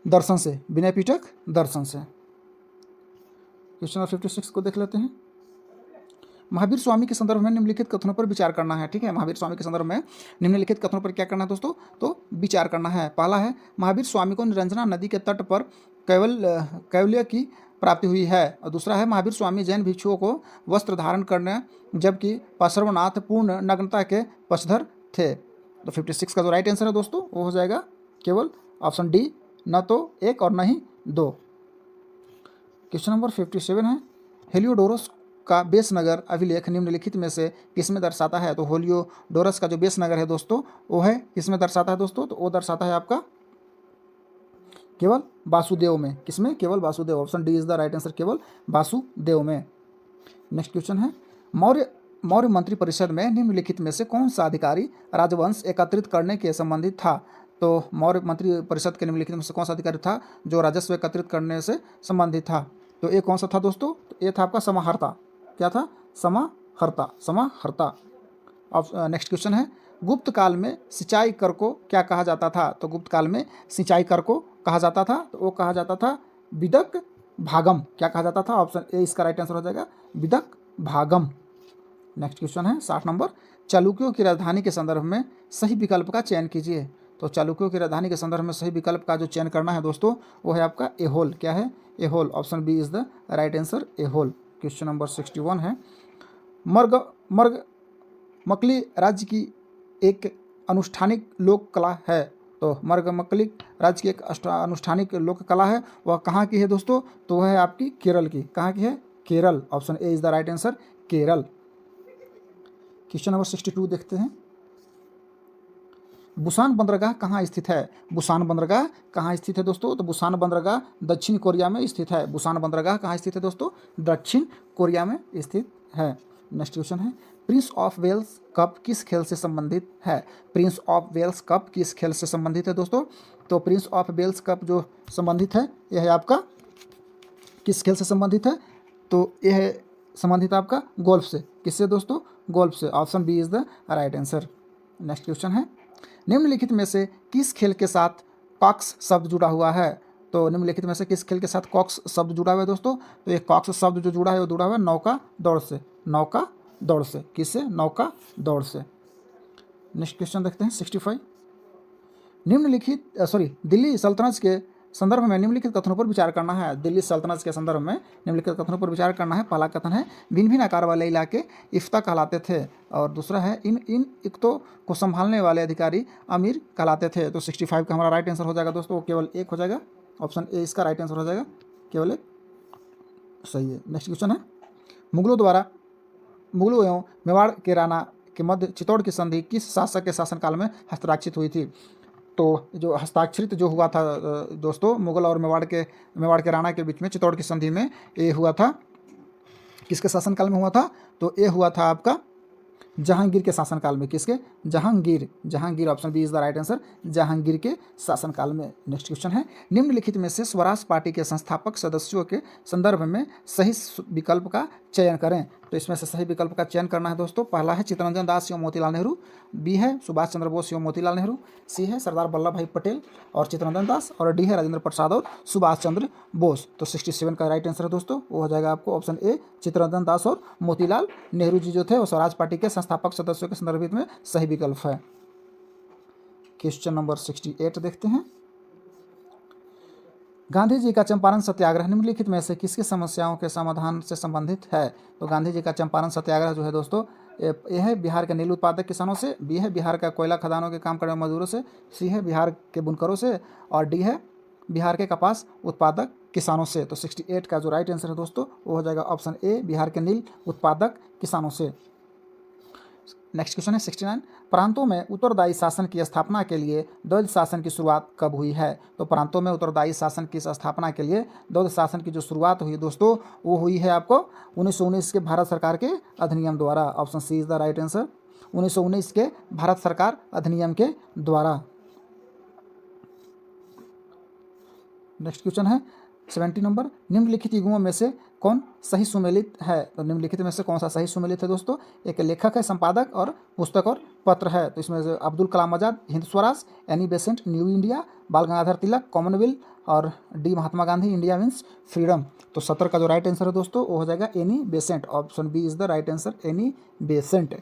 दर्शन से। विनय पिटक दर्शन से। क्वेश्चन नंबर 56 को देख लेते हैं। महावीर स्वामी के संदर्भ में निम्नलिखित कथनों पर विचार करना है। ठीक है, महावीर स्वामी के संदर्भ में निम्नलिखित कथनों पर क्या करना है दोस्तों? तो विचार करना है। पहला है महावीर स्वामी को निरंजना नदी के तट पर कैवल्य की प्राप्ति हुई है। और दूसरा है महावीर स्वामी जैन भिक्षुओं को वस्त्र धारण करने जबकि पार्श्वनाथ पूर्ण नग्नता के पक्षधर थे। तो 56 का जो राइट आंसर है दोस्तों वो हो जाएगा केवल ऑप्शन डी न तो एक और न ही दो। क्वेश्चन नंबर 57 है, हेलियोडोरस का बेस नगर अभिलेख निम्नलिखित में से किसमें दर्शाता है? तो हेलियोडोरस का जो बेस नगर है दोस्तों वो है किसमें दर्शाता है दोस्तों? तो वो दर्शाता है आपका केवल वासुदेव में। किसमें? केवल Vasudev. Option D is the right answer, केवल वासुदेव में। नेक्स्ट क्वेश्चन है, मौर्य मौर्य मंत्रिपरिषद में निम्नलिखित में से कौन सा अधिकारी राजवंश एकत्रित करने के संबंधित था? तो मौर्य मंत्रिपरिषद के निम्नलिखित में से कौन सा अधिकारी था जो राजस्व एकत्रित करने से संबंधित था? तो ये कौन सा था दोस्तों? तो ये था आपका समाहर्ता। क्या था? समाहर्ता। अब नेक्स्ट क्वेश्चन है, गुप्त काल में सिंचाई कर को क्या कहा जाता था? तो गुप्त काल में सिंचाई कर को कहा जाता था, तो वो कहा जाता था विदक भागम। क्या कहा जाता था? ऑप्शन ए इसका राइट आंसर हो जाएगा, विदक भागम। नेक्स्ट क्वेश्चन है 60 नंबर, चालुक्यों की राजधानी के संदर्भ में सही विकल्प का चयन कीजिए। तो चालुक्यों की राजधानी के संदर्भ में सही विकल्प का जो चयन करना है दोस्तों वो है आपका एहोल। क्या है? Aihole. Option B is the right answer, Aihole. Question number 61 है, मर्ग मकली राज्य की एक अनुष्ठानिक लोक कला है। तो मर्गमकली राज्य की एक अनुष्ठानिक लोक कला है, वह कहाँ की है दोस्तों? तो वह है आपकी केरल की। कहाँ की है? Kerala. Option A is the right answer, Kerala. Question number 62 देखते हैं, बुसान बंदरगाह कहाँ स्थित है? बुसान बंदरगाह कहाँ स्थित है दोस्तों? तो बुसान बंदरगाह दक्षिण कोरिया में स्थित है। बुसान बंदरगाह कहाँ स्थित है दोस्तों? दक्षिण कोरिया में स्थित है। नेक्स्ट क्वेश्चन है, प्रिंस ऑफ वेल्स कप किस खेल से संबंधित है? प्रिंस ऑफ वेल्स कप किस खेल से संबंधित है दोस्तों? तो प्रिंस ऑफ वेल्स कप जो संबंधित है यह है आपका किस खेल से संबंधित है? तो यह है संबंधित आपका गोल्फ से। किससे दोस्तों? गोल्फ से। Option B is the right answer. Next question है, निम्नलिखित में से किस खेल के साथ कॉक्स शब्द जुड़ा हुआ है? तो निम्नलिखित में से किस खेल के साथ कॉक्स शब्द जुड़ा हुआ है दोस्तों? तो ये कॉक्स शब्द जो जुड़ा है वो जुड़ा हुआ है नौका दौड़ से। नौका दौड़ से। किससे? नौका दौड़ से। नेक्स्ट क्वेश्चन देखते हैं 65, दिल्ली सल्तनत के संदर्भ में निम्नलिखित कथनों पर विचार करना है। दिल्ली सल्तनत के संदर्भ में निम्नलिखित कथनों पर विचार करना है। पहला कथन है, भिन्न भिन्न आकार वाले इलाके इफ्ता कहलाते थे। और दूसरा है, इन इक्तों को संभालने वाले अधिकारी अमीर कहलाते थे। तो 65 का हमारा राइट आंसर हो जाएगा दोस्तों, केवल एक हो जाएगा। ऑप्शन ए इसका राइट आंसर हो जाएगा, केवल एक सही है। नेक्स्ट क्वेश्चन है, मुगलों एवं मेवाड़ के राणा के मध्य चित्तौड़ की संधि किस शासक के शासनकाल में हस्ताक्षरित हुई थी? तो जो हस्ताक्षरित जो हुआ था दोस्तों मुगल और मेवाड़ के राणा के बीच में चित्तौड़ की संधि में, ये हुआ था किसके शासनकाल में हुआ था? तो ये हुआ था आपका जहांगीर के शासनकाल में। किसके? Jahangir. Option B is the right answer, Jahangir के शासनकाल में। नेक्स्ट क्वेश्चन है, निम्नलिखित में से स्वराज पार्टी के संस्थापक सदस्यों के संदर्भ में सही विकल्प का चयन करें। तो इसमें से सही विकल्प का चयन करना है दोस्तों। पहला है चित्तरंजन दास एवं मोतीलाल नेहरू, बी है सुभाष चंद्र बोस एवं मोतीलाल नेहरू, सी है सरदार वल्लभ भाई पटेल और चित्तरंजन दास, और डी है राजेंद्र प्रसाद और सुभाष चंद्र बोस। तो 67 का राइट आंसर है दोस्तों, वो हो जाएगा आपको ऑप्शन ए, चित्तरंजन दास और मोतीलाल नेहरू जी जो थे वो स्वराज पार्टी के संस्थापक सदस्यों के संदर्भित में सही विकल्प है। क्वेश्चन नंबर 68 देखते हैं, गांधी जी का चंपारण सत्याग्रह निम्नलिखित में से किसकी समस्याओं के समाधान से संबंधित है? तो गांधी जी का चंपारण सत्याग्रह जो है दोस्तों ये है बिहार के नील उत्पादक किसानों से, बी है बिहार का कोयला खदानों के काम करने वाले मजदूरों से, सी है बिहार के बुनकरों से, और डी है बिहार के कपास उत्पादक किसानों से। तो 68 का जो राइट आंसर है दोस्तों वो हो जाएगा ऑप्शन ए, बिहार के नील उत्पादक किसानों से। नेक्स्ट क्वेश्चन है 69, प्रांतों में उत्तरदायी शासन की स्थापना के लिए द्वैध शासन की शुरुआत कब हुई है? तो प्रांतों में उत्तरदायी शासन की स्थापना के लिए द्वैध शासन की जो शुरुआत हुई दोस्तों वो हुई है आपको 1919 के भारत सरकार के अधिनियम द्वारा। Option C is the right answer, 1919 के भारत सरकार अधिनियम के द्वारा। नेक्स्ट क्वेश्चन है 70 नंबर, निम्नलिखित युग्मों में से कौन सही सुमेलित है? तो निम्नलिखित में से कौन सा सही सुमेलित है दोस्तों? एक लेखक है, संपादक और पुस्तक और पत्र है। तो इसमें Abdul Kalam Azad Hind Swaraj, Annie Besant new India, Bal Gangadhar Tilak Commonwealth, और डी Mahatma Gandhi India means freedom. तो 70 का जो राइट आंसर है दोस्तों वो हो जाएगा Annie Besant. Option B is the right answer, Annie Besant.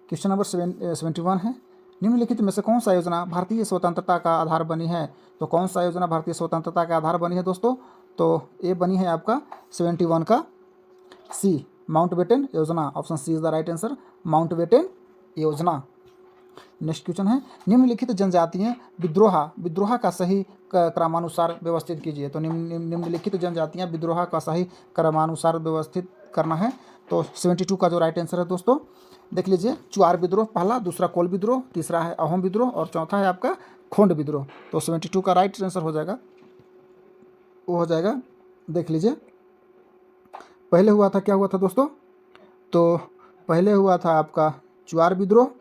Question number 71 है, निम्नलिखित में से कौन सा योजना भारतीय स्वतंत्रता का आधार बनी है? तो कौन सा योजना भारतीय स्वतंत्रता का आधार बनी है दोस्तों? तो ये बनी है आपका 71 का सी, माउंटबेटन योजना। Option C is the right answer, Mountbatten योजना। नेक्स्ट क्वेश्चन है, निम्नलिखित जनजातियाँ विद्रोह का सही क्रमानुसार व्यवस्थित कीजिए। तो निम्नलिखित जनजातियाँ विद्रोह का सही क्रमानुसार व्यवस्थित करना है। तो 72 का जो राइट आंसर है दोस्तों, देख लीजिए, चुआर विद्रोह पहला, दूसरा कोल विद्रोह, तीसरा है अहोम विद्रोह और चौथा है आपका खोंड विद्रोह। तो 72 का राइट आंसर हो जाएगा, वो हो जाएगा, देख लीजिए, पहले हुआ था, क्या हुआ था दोस्तों, तो पहले हुआ था आपका चुआर विद्रोह,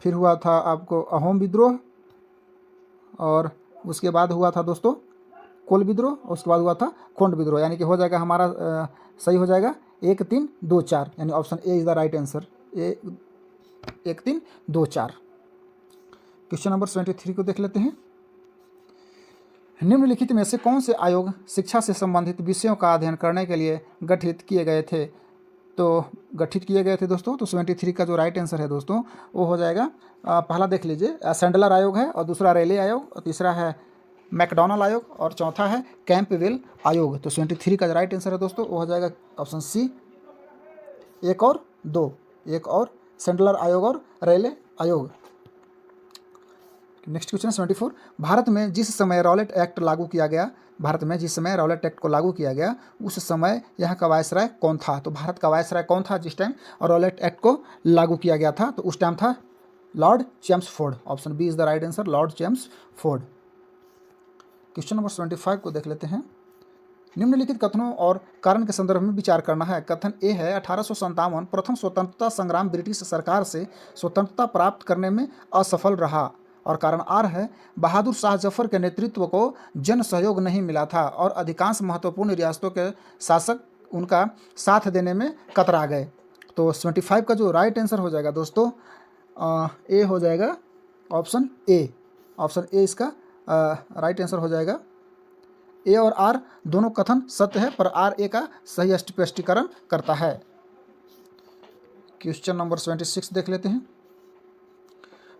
फिर हुआ था आपको अहोम विद्रोह, और उसके बाद हुआ था दोस्तों कोल विद्रोह, और उसके बाद हुआ था खोंड विद्रोह। यानी कि हो जाएगा हमारा सही हो जाएगा 1 3 2 4, यानी option A is the right answer. 1 3 2 4। Question number 73 को देख लेते हैं। निम्नलिखित में से कौन से आयोग शिक्षा से संबंधित विषयों का अध्ययन करने के लिए गठित किए गए थे? तो गठित किए गए थे दोस्तों, तो 73 का जो राइट आंसर है दोस्तों, वो हो जाएगा, पहला देख लीजिए, सैंडलर आयोग है, और दूसरा रेले आयोग, और तीसरा है मैकडॉनल्ड आयोग, और चौथा है कैंपबेल आयोग। तो 73 का जो राइट आंसर है दोस्तों, वो हो जाएगा ऑप्शन सी, 1 और 2, एक और सैंडलर आयोग और रेले आयोग। नेक्स्ट क्वेश्चन 74, भारत में जिस समय रॉलेट एक्ट लागू किया गया, भारत में जिस समय रॉलेट एक्ट को लागू किया गया, उस समय यहाँ का वायसराय कौन था? तो भारत का वायसराय कौन था जिस टाइम रॉलेट एक्ट को लागू किया गया था? तो उस टाइम था Lord Chelmsford. Option B is the right answer, Lord Chelmsford. Question number 75 को देख लेते हैं। निम्नलिखित कथनों और कारण के संदर्भ में विचार करना है। कथन ए है, 1857 प्रथम स्वतंत्रता संग्राम ब्रिटिश सरकार से स्वतंत्रता प्राप्त करने में असफल रहा। और कारण आर है, बहादुर शाह जफर के नेतृत्व को जन सहयोग नहीं मिला था और अधिकांश महत्वपूर्ण रियासतों के शासक उनका साथ देने में कतरा गए। तो 75 का जो राइट आंसर हो जाएगा दोस्तों, ए हो जाएगा, ऑप्शन ए। ऑप्शन ए इसका राइट आंसर हो जाएगा। ए और आर दोनों कथन सत्य है, पर आर ए का सही स्पष्टीकरण करता है। क्वेश्चन नंबर 76 देख लेते हैं।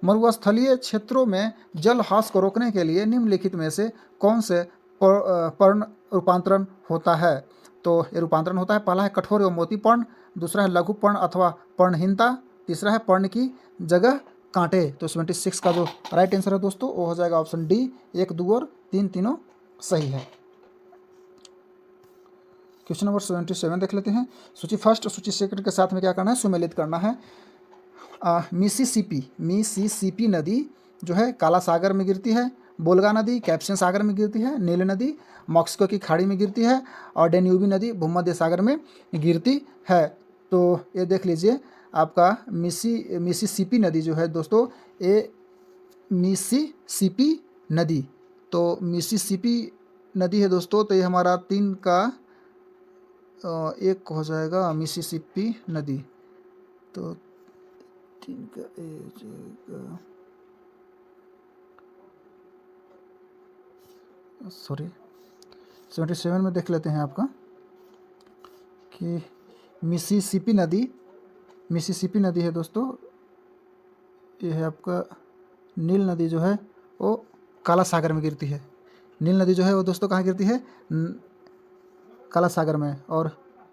मरुस्थलीय क्षेत्रों में जल ह्रास को रोकने के लिए निम्नलिखित में से कौन से पर्ण रूपांतरण होता है? तो ये रूपांतरण होता है, पहला है कठोर एवं मोती पर्ण, दूसरा है लघु पर्ण अथवा पर्णहीनता, तीसरा है पर्ण की जगह कांटे। तो 76 का जो राइट आंसर है दोस्तों, वो हो जाएगा ऑप्शन डी, 1 2 और 3 तीनों सही है। क्वेश्चन नंबर 77 देख लेते हैं। सूची फर्स्ट और सूची सेकंड के साथ में क्या करना है, सुमेलित करना है। मिसिसिपी नदी जो है काला सागर में गिरती है, बोल्गा नदी कैस्पियन सागर में गिरती है, नील नदी मॉक्सिको की खाड़ी में गिरती है, और डेन्यूबी नदी भूमध्य सागर में गिरती है। तो ये देख लीजिए, आपका मिसिसिपी नदी जो है दोस्तों, ये मिसिसिपी नदी, तो मिसिसिपी नदी है दोस्तों, तो ये हमारा 3 का 1 हो जाएगा, मिसिसिपी नदी, तो 3 का 1, सॉरी 77 में देख लेते हैं आपका कि मिसिसिपी नदी है दोस्तों, ये है आपका नील नदी जो है वो काला सागर में गिरती है। नील नदी जो है वो दोस्तों कहाँ गिरती है, काला सागर में, और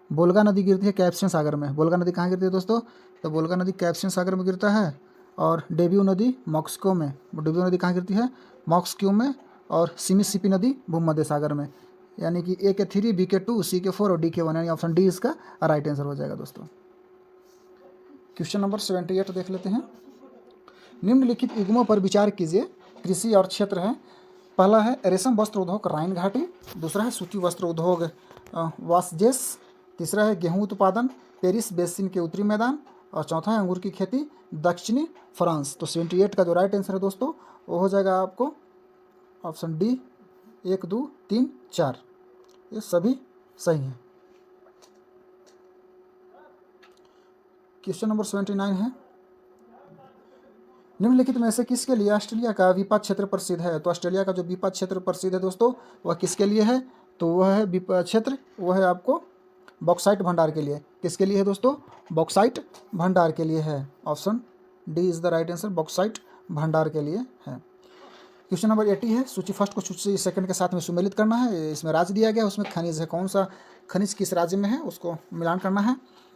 बोल्गा नदी गिरती है कैस्पियन सागर में। बोल्गा नदी कहाँ गिरती है दोस्तों, तो बोल्गा नदी कैस्पियन सागर में गिरता है, और डेब्यू नदी मॉक्सिको में। डेब्यू नदी कहाँ गिरती है, मॉक्सिको में, और मिसिसिपी नदी भूमध्य सागर में। यानी कि ए के 3, बी के 2, सी के 4 और डी के 1, यानी ऑप्शन डी इसका राइट आंसर हो जाएगा दोस्तों। क्वेश्चन नंबर 78 देख लेते हैं। निम्नलिखित युग्मों पर विचार कीजिए। कृषि और क्षेत्र है, पहला है रेशम वस्त्र उद्योग राइन घाटी, दूसरा है सूती वस्त्र उद्योग वासजेस, तीसरा है गेहूं उत्पादन पेरिस बेसिन के उत्तरी मैदान, और चौथा है अंगूर की खेती दक्षिणी फ्रांस। तो 78 का जो राइट आंसर है दोस्तों, वो हो जाएगा आपको ऑप्शन डी, 1 2 3 4, ये सभी सही हैं। क्वेश्चन नंबर 79 है। निम्नलिखित में से किसके लिए ऑस्ट्रेलिया का विपद क्षेत्र प्रसिद्ध है? तो ऑस्ट्रेलिया का जो विपद क्षेत्र प्रसिद्ध है दोस्तों, वह किसके लिए है? तो वह है विपद क्षेत्र, वह है आपको बॉक्साइट भंडार के लिए। किसके लिए है दोस्तों? बॉक्साइट भंडार के लिए है। Option D is the right answer, bauxite भंडार के लिए है। क्वेश्चन नंबर 80 है। सूची फर्स्ट को सूची सेकंड के साथ में सुमेलित करना है। इसमें राज्य दिया गया, उसमें खनिज है, कौन सा खनिज किस राज्य में है उसको मिलान करना है।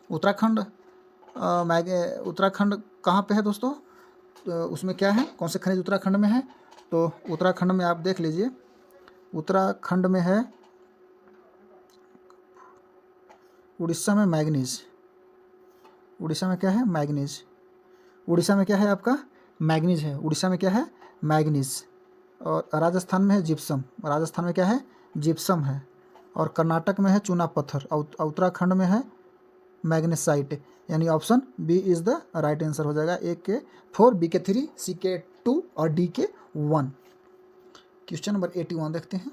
उत्तराखंड उत्तराखंड कहाँ पे है दोस्तों? तो उसमें क्या है, कौन से खनिज उत्तराखंड में है? तो उत्तराखंड में आप देख लीजिए, उत्तराखंड में है उड़ीसा में मैग्नीज। उड़ीसा में क्या है? मैग्नीज। उड़ीसा में क्या है आपका? मैग्नीज है। उड़ीसा में क्या है? मैग्नीज। और राजस्थान में है जिप्सम। राजस्थान में क्या है? जिप्सम है। और कर्नाटक में है चूना पत्थर। और उत्तराखंड में है मैग्नेसाइट। यानी option B is the right answer हो जाएगा। ए के 4, बी के 3, सी के 2 और डी के 1। क्वेश्चन नंबर 81 देखते हैं।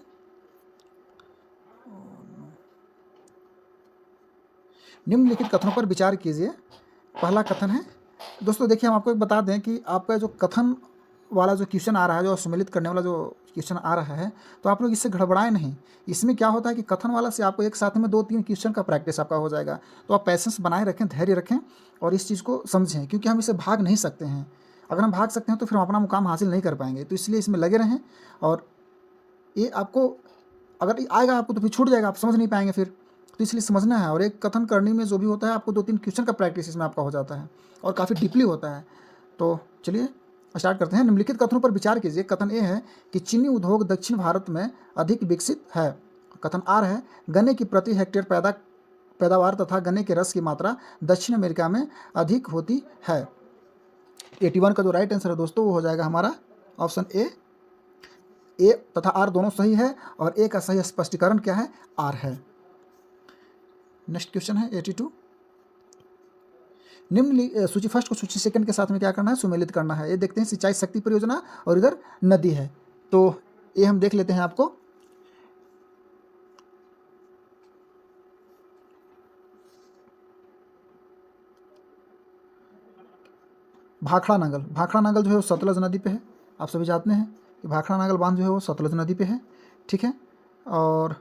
निम्नलिखित कथनों पर विचार कीजिए। पहला कथन है दोस्तों, देखिए हम आपको एक बता दें कि आपका जो कथन वाला जो क्वेश्चन आ रहा है, जो सम्मिलित करने वाला जो क्वेश्चन आ रहा है, तो आप लोग इससे घबराएं नहीं। इसमें क्या होता है कि कथन वाला से आपको एक साथ में 2-3 क्वेश्चन का प्रैक्टिस आपका हो जाएगा। तो आप पैसेंस बनाए रखें, धैर्य रखें और इस चीज़ को समझें, क्योंकि हम इसे भाग नहीं सकते हैं। अगर हम भाग सकते हैं तो फिर हम अपना मुकाम हासिल नहीं कर पाएंगे। तो इसलिए इसमें लगे रहें, और ये आपको अगर आएगा आपको तो फिर छूट जाएगा, आप समझ नहीं पाएंगे फिर। तो इसलिए समझना है। और एक कथन करने में जो भी होता है, आपको 2-3 क्वेश्चन का प्रैक्टिस इसमें आपका हो जाता है और काफ़ी डीपली होता है। तो चलिए स्टार्ट करते हैं। निम्नलिखित कथनों पर विचार कीजिए। कथन ए है कि चीनी उद्योग दक्षिण भारत में अधिक विकसित है। कथन आर है गन्ने की प्रति हेक्टेयर पैदावार तथा गन्ने के रस की मात्रा दक्षिण अमेरिका में अधिक होती है। 81 का जो राइट आंसर है दोस्तों वो हो जाएगा हमारा ऑप्शन ए तथा आर दोनों सही है, और ए का सही स्पष्टीकरण क्या है? आर है। नेक्स्ट क्वेश्चन है 82। निम्न सूची फर्स्ट को सूची सेकंड के साथ में क्या करना है? सुमेलित करना है। ये देखते हैं सिंचाई शक्ति परियोजना और इधर नदी है, तो ये हम देख लेते हैं। आपको भाखड़ा नांगल। भाखड़ा नांगल जो है वो सतलज नदी पे है। आप सभी जानते हैं कि भाखड़ा नांगल बांध जो है वो सतलज नदी पे है, ठीक है। और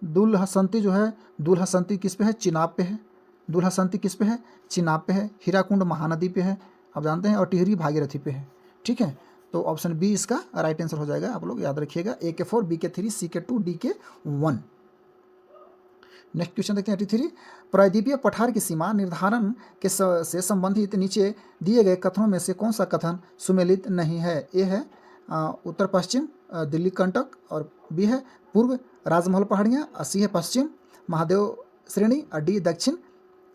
दुल्हसंती जो है, दुल्हसंती किस पे है? चिनाब पे है। दुल्हसंती किस पे है? चिनाब पे है। हीराकुंड महानदी पे है, आप जानते हैं। और टिहरी भागीरथी पे है, ठीक है। तो ऑप्शन बी इसका राइट आंसर हो जाएगा। आप लोग याद रखिएगा। ए के 4, बी के 3, सी के 2, डी के 1। नेक्स्ट क्वेश्चन देखते हैं 83। प्रायद्वीपीय पठार की सीमा निर्धारण के से संबंधित नीचे दिए गए कथनों में से कौन सा कथन सुमेलित नहीं है? ए है उत्तर पश्चिम दिल्ली कंटक, और बी है पूर्व राजमहल पहाड़ियाँ, और सी है पश्चिम महादेव श्रेणी, और डी दक्षिण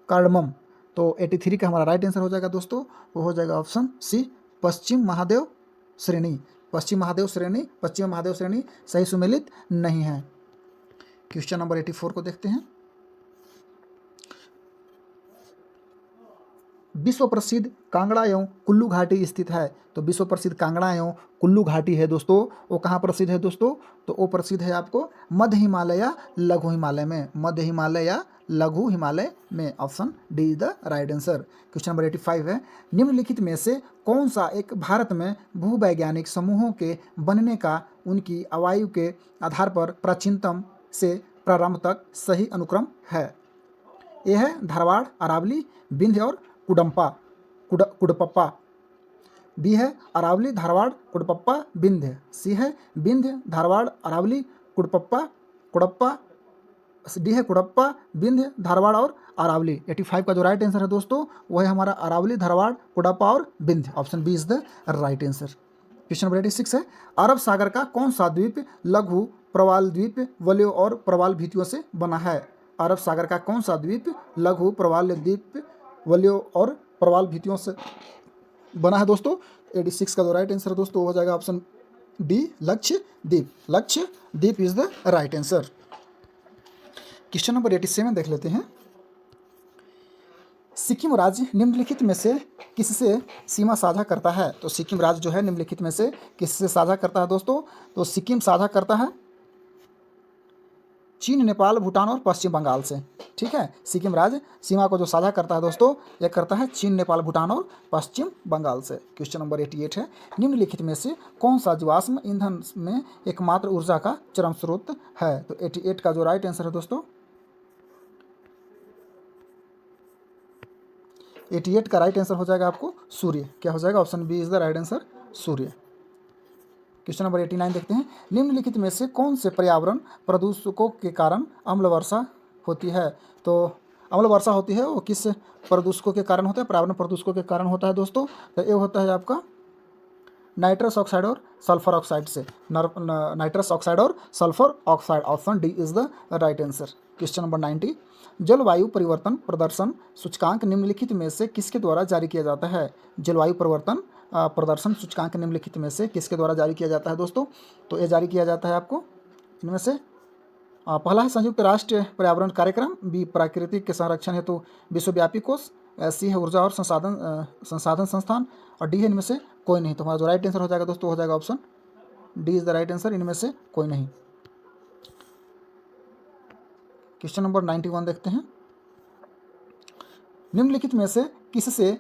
कार्डमम। तो 83 का हमारा राइट आंसर हो जाएगा दोस्तों, वो हो जाएगा ऑप्शन सी पश्चिम महादेव श्रेणी। पश्चिम महादेव श्रेणी, पश्चिम महादेव श्रेणी सही सुमेलित नहीं है। क्वेश्चन नंबर 84 को देखते हैं। विश्व प्रसिद्ध कांगड़ा एवं कुल्लू घाटी स्थित है। तो विश्व प्रसिद्ध कांगड़ा एवं कुल्लू घाटी है दोस्तों, वो कहाँ प्रसिद्ध है दोस्तों? तो वो प्रसिद्ध है आपको मध्य हिमालय या लघु हिमालय में। मध्य हिमालय या लघु हिमालय में। Option D is the right answer. Question number 85 है। निम्नलिखित में से कौन सा एक भारत में भूवैज्ञानिक समूहों के बनने का उनकी आयु के आधार पर प्राचीनतम से प्रारंभ तक सही अनुक्रम है? ए है धारवाड़, अरावली, विंध्य और कुडपप्पा। बी है अरावली, धारवाड़, कुडपप्पा, विंध्य। सी है विंध्य, धारवाड़, अरावली, कुडप्पा। डी है कुडप्पा, विंध्य, धारवाड़ और अरावली। 85 का जो राइट आंसर है दोस्तों वो है हमारा अरावली, धारवाड़, कुडप्पा और Vindhya. Option B is the right answer. Question number 86 है। अरब सागर का कौन सा द्वीप लघु प्रवाल द्वीप वलयों और प्रवाल भित्तियों से बना है? अरब सागर का कौन सा द्वीप लघु प्रवाल द्वीप वलयों और प्रवाल भित्तियों से बना है दोस्तों? 86 का जो राइट आंसर है दोस्तों हो जाएगा option D Lakshadweep. Lakshadweep is the right answer. Question number 87 देख लेते हैं। सिक्किम राज्य निम्नलिखित में से किससे सीमा साझा करता है? तो सिक्किम राज्य जो है निम्नलिखित में से किससे साझा करता है दोस्तों? तो सिक्किम साझा करता है चीन, नेपाल, भूटान और पश्चिम बंगाल से, ठीक है। सिक्किम राज्य सीमा को जो साझा करता है दोस्तों, यह करता है चीन, नेपाल, भूटान और पश्चिम बंगाल से। क्वेश्चन नंबर 88 है। निम्नलिखित में से कौन सा जीवाश्म ईंधन में एकमात्र ऊर्जा का चरम स्रोत है? तो 88 का जो राइट आंसर है दोस्तों, 88 का राइट आंसर हो जाएगा आपको सूर्य। क्या हो जाएगा? Option B is the right answer, सूर्य। क्वेश्चन नंबर 89 देखते हैं। निम्नलिखित में से कौन से पर्यावरण प्रदूषकों के कारण अम्ल वर्षा होती है? तो अम्ल वर्षा होती है वो किस प्रदूषकों के कारण होता है? पर्यावरण प्रदूषकों के कारण होता है दोस्तों। तो ये होता है आपका नाइट्रस ऑक्साइड और सल्फर ऑक्साइड से। नाइट्रस ऑक्साइड और sulphur oxide, option D is the right answer. Question number 90, जलवायु परिवर्तन प्रदर्शन सूचकांक निम्नलिखित में से किसके द्वारा जारी किया जाता है? जलवायु परिवर्तन प्रदर्शन सूचकांक निम्नलिखित में से किसके द्वारा जारी किया जाता है दोस्तों? तो ये जारी किया जाता है आपको इनमें से पहला है संयुक्त राष्ट्र पर्यावरण कार्यक्रम, बी प्राकृतिक के संरक्षण हेतु विश्वव्यापी कोष, सी है ऊर्जा और संसाधन संस्थान, और डी है इनमें से कोई नहीं। तो हमारा जो राइट आंसर हो जाएगा दोस्तों, हो जाएगा option D is the right answer, इनमें से कोई नहीं। क्वेश्चन नंबर 91 देखते हैं, निम्नलिखित में से किससे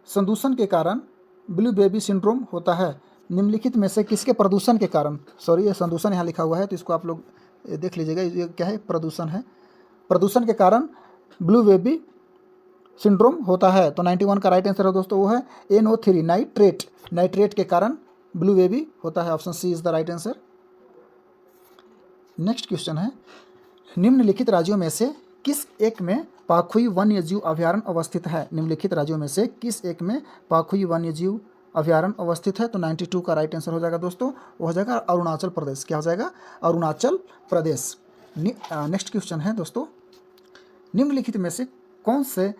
संदूषण के कारण ब्लू बेबी सिंड्रोम होता है? निम्नलिखित में से किसके प्रदूषण के कारण, सॉरी ये संदूषण यहाँ लिखा हुआ है तो इसको आप लोग देख लीजिएगा, ये क्या है? प्रदूषण है। प्रदूषण के कारण ब्लू बेबी सिंड्रोम होता है। तो 91 का राइट आंसर है दोस्तों, वो है NO3 नाइट्रेट। नाइट्रेट के कारण ब्लू बेबी होता है, option C is the right answer. Next question है, निम्नलिखित राज्यों में से किस एक में पाखुई वन्य जीव अभयारण्य अवस्थित है? निम्नलिखित राज्यों में से किस एक में पाखुई वन्य जीव अभयारण्य अवस्थित है? तो 92 का राइट आंसर हो जाएगा दोस्तों, वो हो जाएगा अरुणाचल प्रदेश। क्या हो जाएगा? अरुणाचल प्रदेश। नेक्स्ट क्वेश्चन है दोस्तों, निम्नलिखित में से कौन से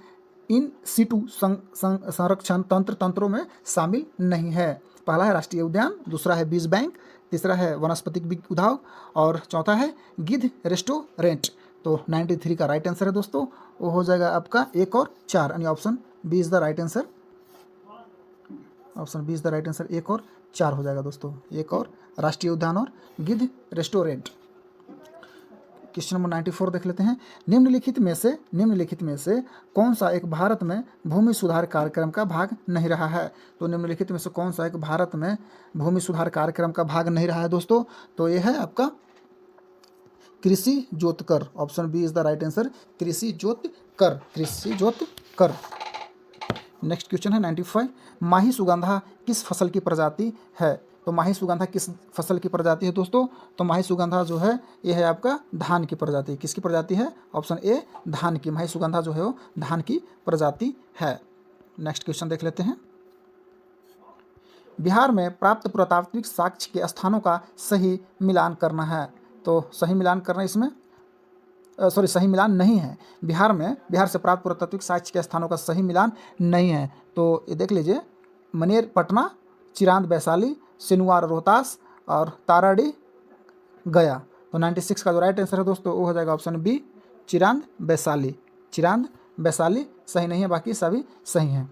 इन सिटू संरक्षण तंत्रों में शामिल नहीं है? पहला है राष्ट्रीय उद्यान, दूसरा है बीज बैंक, तीसरा है वनस्पतिक उद्यान और चौथा है गिद्ध रेस्टोरेंट। तो 93 का राइट आंसर है दोस्तों, वो हो जाएगा आपका 1 और 4, यानी option B is the right answer. Option B is the right answer, 1 और 4 हो जाएगा दोस्तों, 1 और राष्ट्रीय उद्यान और गिद्ध रेस्टोरेंट। क्वेश्चन नंबर 94 देख लेते हैं, निम्नलिखित में से कौन सा एक भारत में भूमि सुधार कार्यक्रम का भाग नहीं रहा है? तो निम्नलिखित में से कौन सा एक भारत में भूमि सुधार कार्यक्रम का भाग नहीं रहा है दोस्तों? तो ये है आपका कृषि जोत कर, option B is the right answer, कृषि जोत कर। नेक्स्ट क्वेश्चन है 95, माही सुगंधा किस फसल की प्रजाति है? तो माही सुगंधा किस फसल की प्रजाति है दोस्तों? तो माही सुगंधा जो है ये है आपका धान की प्रजाति। किसकी प्रजाति है? ऑप्शन ए धान की। माही सुगंधा जो है वो धान की प्रजाति है। नेक्स्ट क्वेश्चन देख लेते हैं, बिहार में प्राप्त पुरातात्विक साक्ष्य के स्थानों का सही मिलान करना है। तो सही मिलान करना इसमें सही मिलान नहीं है। बिहार से प्राप्त पुरातात्विक साक्ष्य के स्थानों का सही मिलान नहीं है। तो ये देख लीजिए, मनेर पटना, चिरांद वैशाली, सिनुवार रोहतास और ताराडी गया। तो 96 का जो राइट आंसर है दोस्तों, वो हो जाएगा ऑप्शन बी चिरांद वैशाली। चिरांद वैशाली सही नहीं है, बाकी सभी सही हैं।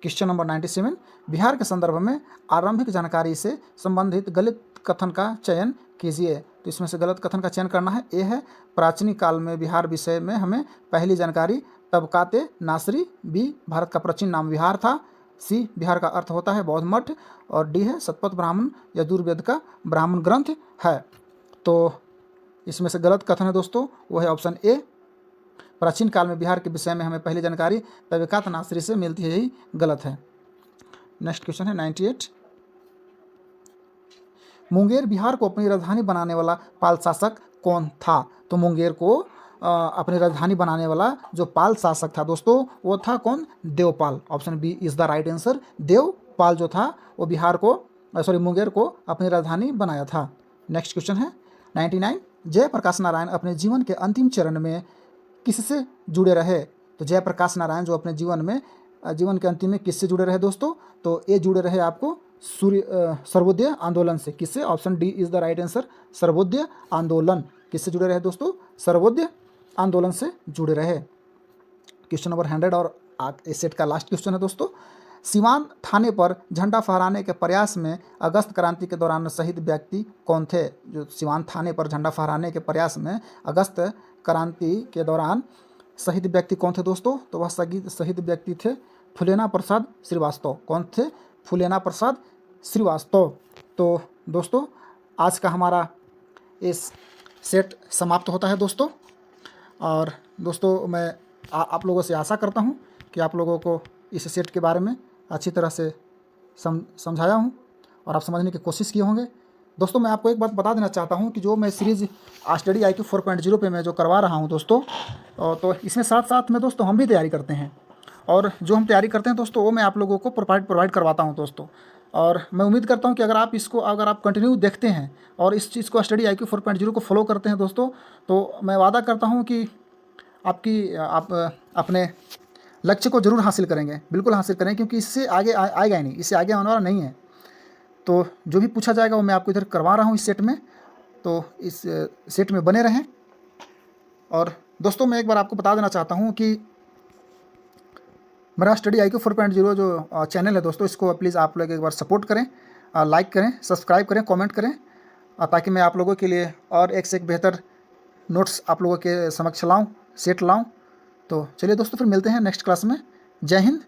क्वेश्चन नंबर 97, बिहार के संदर्भ में आरंभिक जानकारी से संबंधित गलत कथन का चयन कीजिए। तो इसमें से गलत कथन का चयन करना है। ए है प्राचीन काल में बिहार विषय में हमें पहली जानकारी तबकाते नासरी, बी भारत का प्राचीन नाम बिहार था, सी बिहार का अर्थ होता है बौद्ध मठ, और डी है शतपथ ब्राह्मण यजुर्वेद का ब्राह्मण ग्रंथ है। तो इसमें से गलत कथन है दोस्तों, वो है ऑप्शन ए, प्राचीन काल में बिहार के विषय में हमें पहली जानकारी तबकात नासरी से मिलती है, यही गलत है। नेक्स्ट क्वेश्चन है 98, मुंगेर बिहार को अपनी राजधानी बनाने वाला पाल शासक कौन था? तो मुंगेर को अपनी राजधानी बनाने वाला जो पाल शासक था दोस्तों, वो था कौन? Devpal. Option B is the right answer, Devpal जो था वो मुंगेर को अपनी राजधानी बनाया था। नेक्स्ट क्वेश्चन है 99, जयप्रकाश नारायण अपने जीवन के अंतिम चरण में किससे जुड़े रहे? तो जयप्रकाश नारायण जो अपने जीवन के अंतिम में किससे जुड़े रहे दोस्तों? तो ये जुड़े रहे आपको सर्वोदय आंदोलन से। किससे? Option D is the right answer, Sarvodaya आंदोलन। किससे जुड़े रहे दोस्तों? सर्वोदय आंदोलन से जुड़े रहे। क्वेश्चन नंबर 100 और इस सेट का लास्ट क्वेश्चन है दोस्तों, सिवान थाने पर झंडा फहराने के प्रयास में अगस्त क्रांति के दौरान शहीद व्यक्ति कौन थे? जो सिवान थाने पर झंडा फहराने के प्रयास में अगस्त क्रांति के दौरान शहीद व्यक्ति कौन थे दोस्तों? तो वह शहीद व्यक्ति थे फूलेना प्रसाद श्रीवास्तव। कौन थे? फूलेना प्रसाद श्रीवास्तव। तो दोस्तों आज का हमारा इस सेट समाप्त होता है दोस्तों। और दोस्तों मैं आप लोगों से आशा करता हूं कि आप लोगों को इस सेट के बारे में अच्छी तरह से समझाया हूं और आप समझने की कोशिश किए होंगे। दोस्तों मैं आपको एक बात बता देना चाहता हूं कि जो मैं सीरीज़ स्टडी IQ 4.0 पे मैं जो करवा रहा हूं दोस्तों, तो इसमें साथ साथ में दोस्तों हम भी तैयारी करते हैं, और जो हम तैयारी करते हैं दोस्तों वो मैं आप लोगों को प्रोवाइड करवाता हूं दोस्तों। और मैं उम्मीद करता हूँ कि अगर आप कंटिन्यू देखते हैं और इस चीज़ को स्टडी IQ 4.0 को फॉलो करते हैं दोस्तों, तो मैं वादा करता हूँ कि आप अपने लक्ष्य को ज़रूर हासिल करेंगे, बिल्कुल हासिल करेंगे, क्योंकि इससे आगे आएगा ही नहीं, इससे आगे आने वाला नहीं है। तो जो भी पूछा जाएगा वो मैं आपको इधर करवा रहा हूँ इस सेट में, तो इस सेट में बने रहें। और दोस्तों मैं एक बार आपको बता देना चाहता हूँ कि मेरा स्टडी IQ 4.0 जो चैनल है दोस्तों, इसको प्लीज़ आप लोग एक बार सपोर्ट करें, लाइक करें, सब्सक्राइब करें, कमेंट करें, ताकि मैं आप लोगों के लिए और एक से एक बेहतर नोट्स आप लोगों के समक्ष लाऊं, सेट लाऊं। तो चलिए दोस्तों, फिर मिलते हैं नेक्स्ट क्लास में। जय हिंद,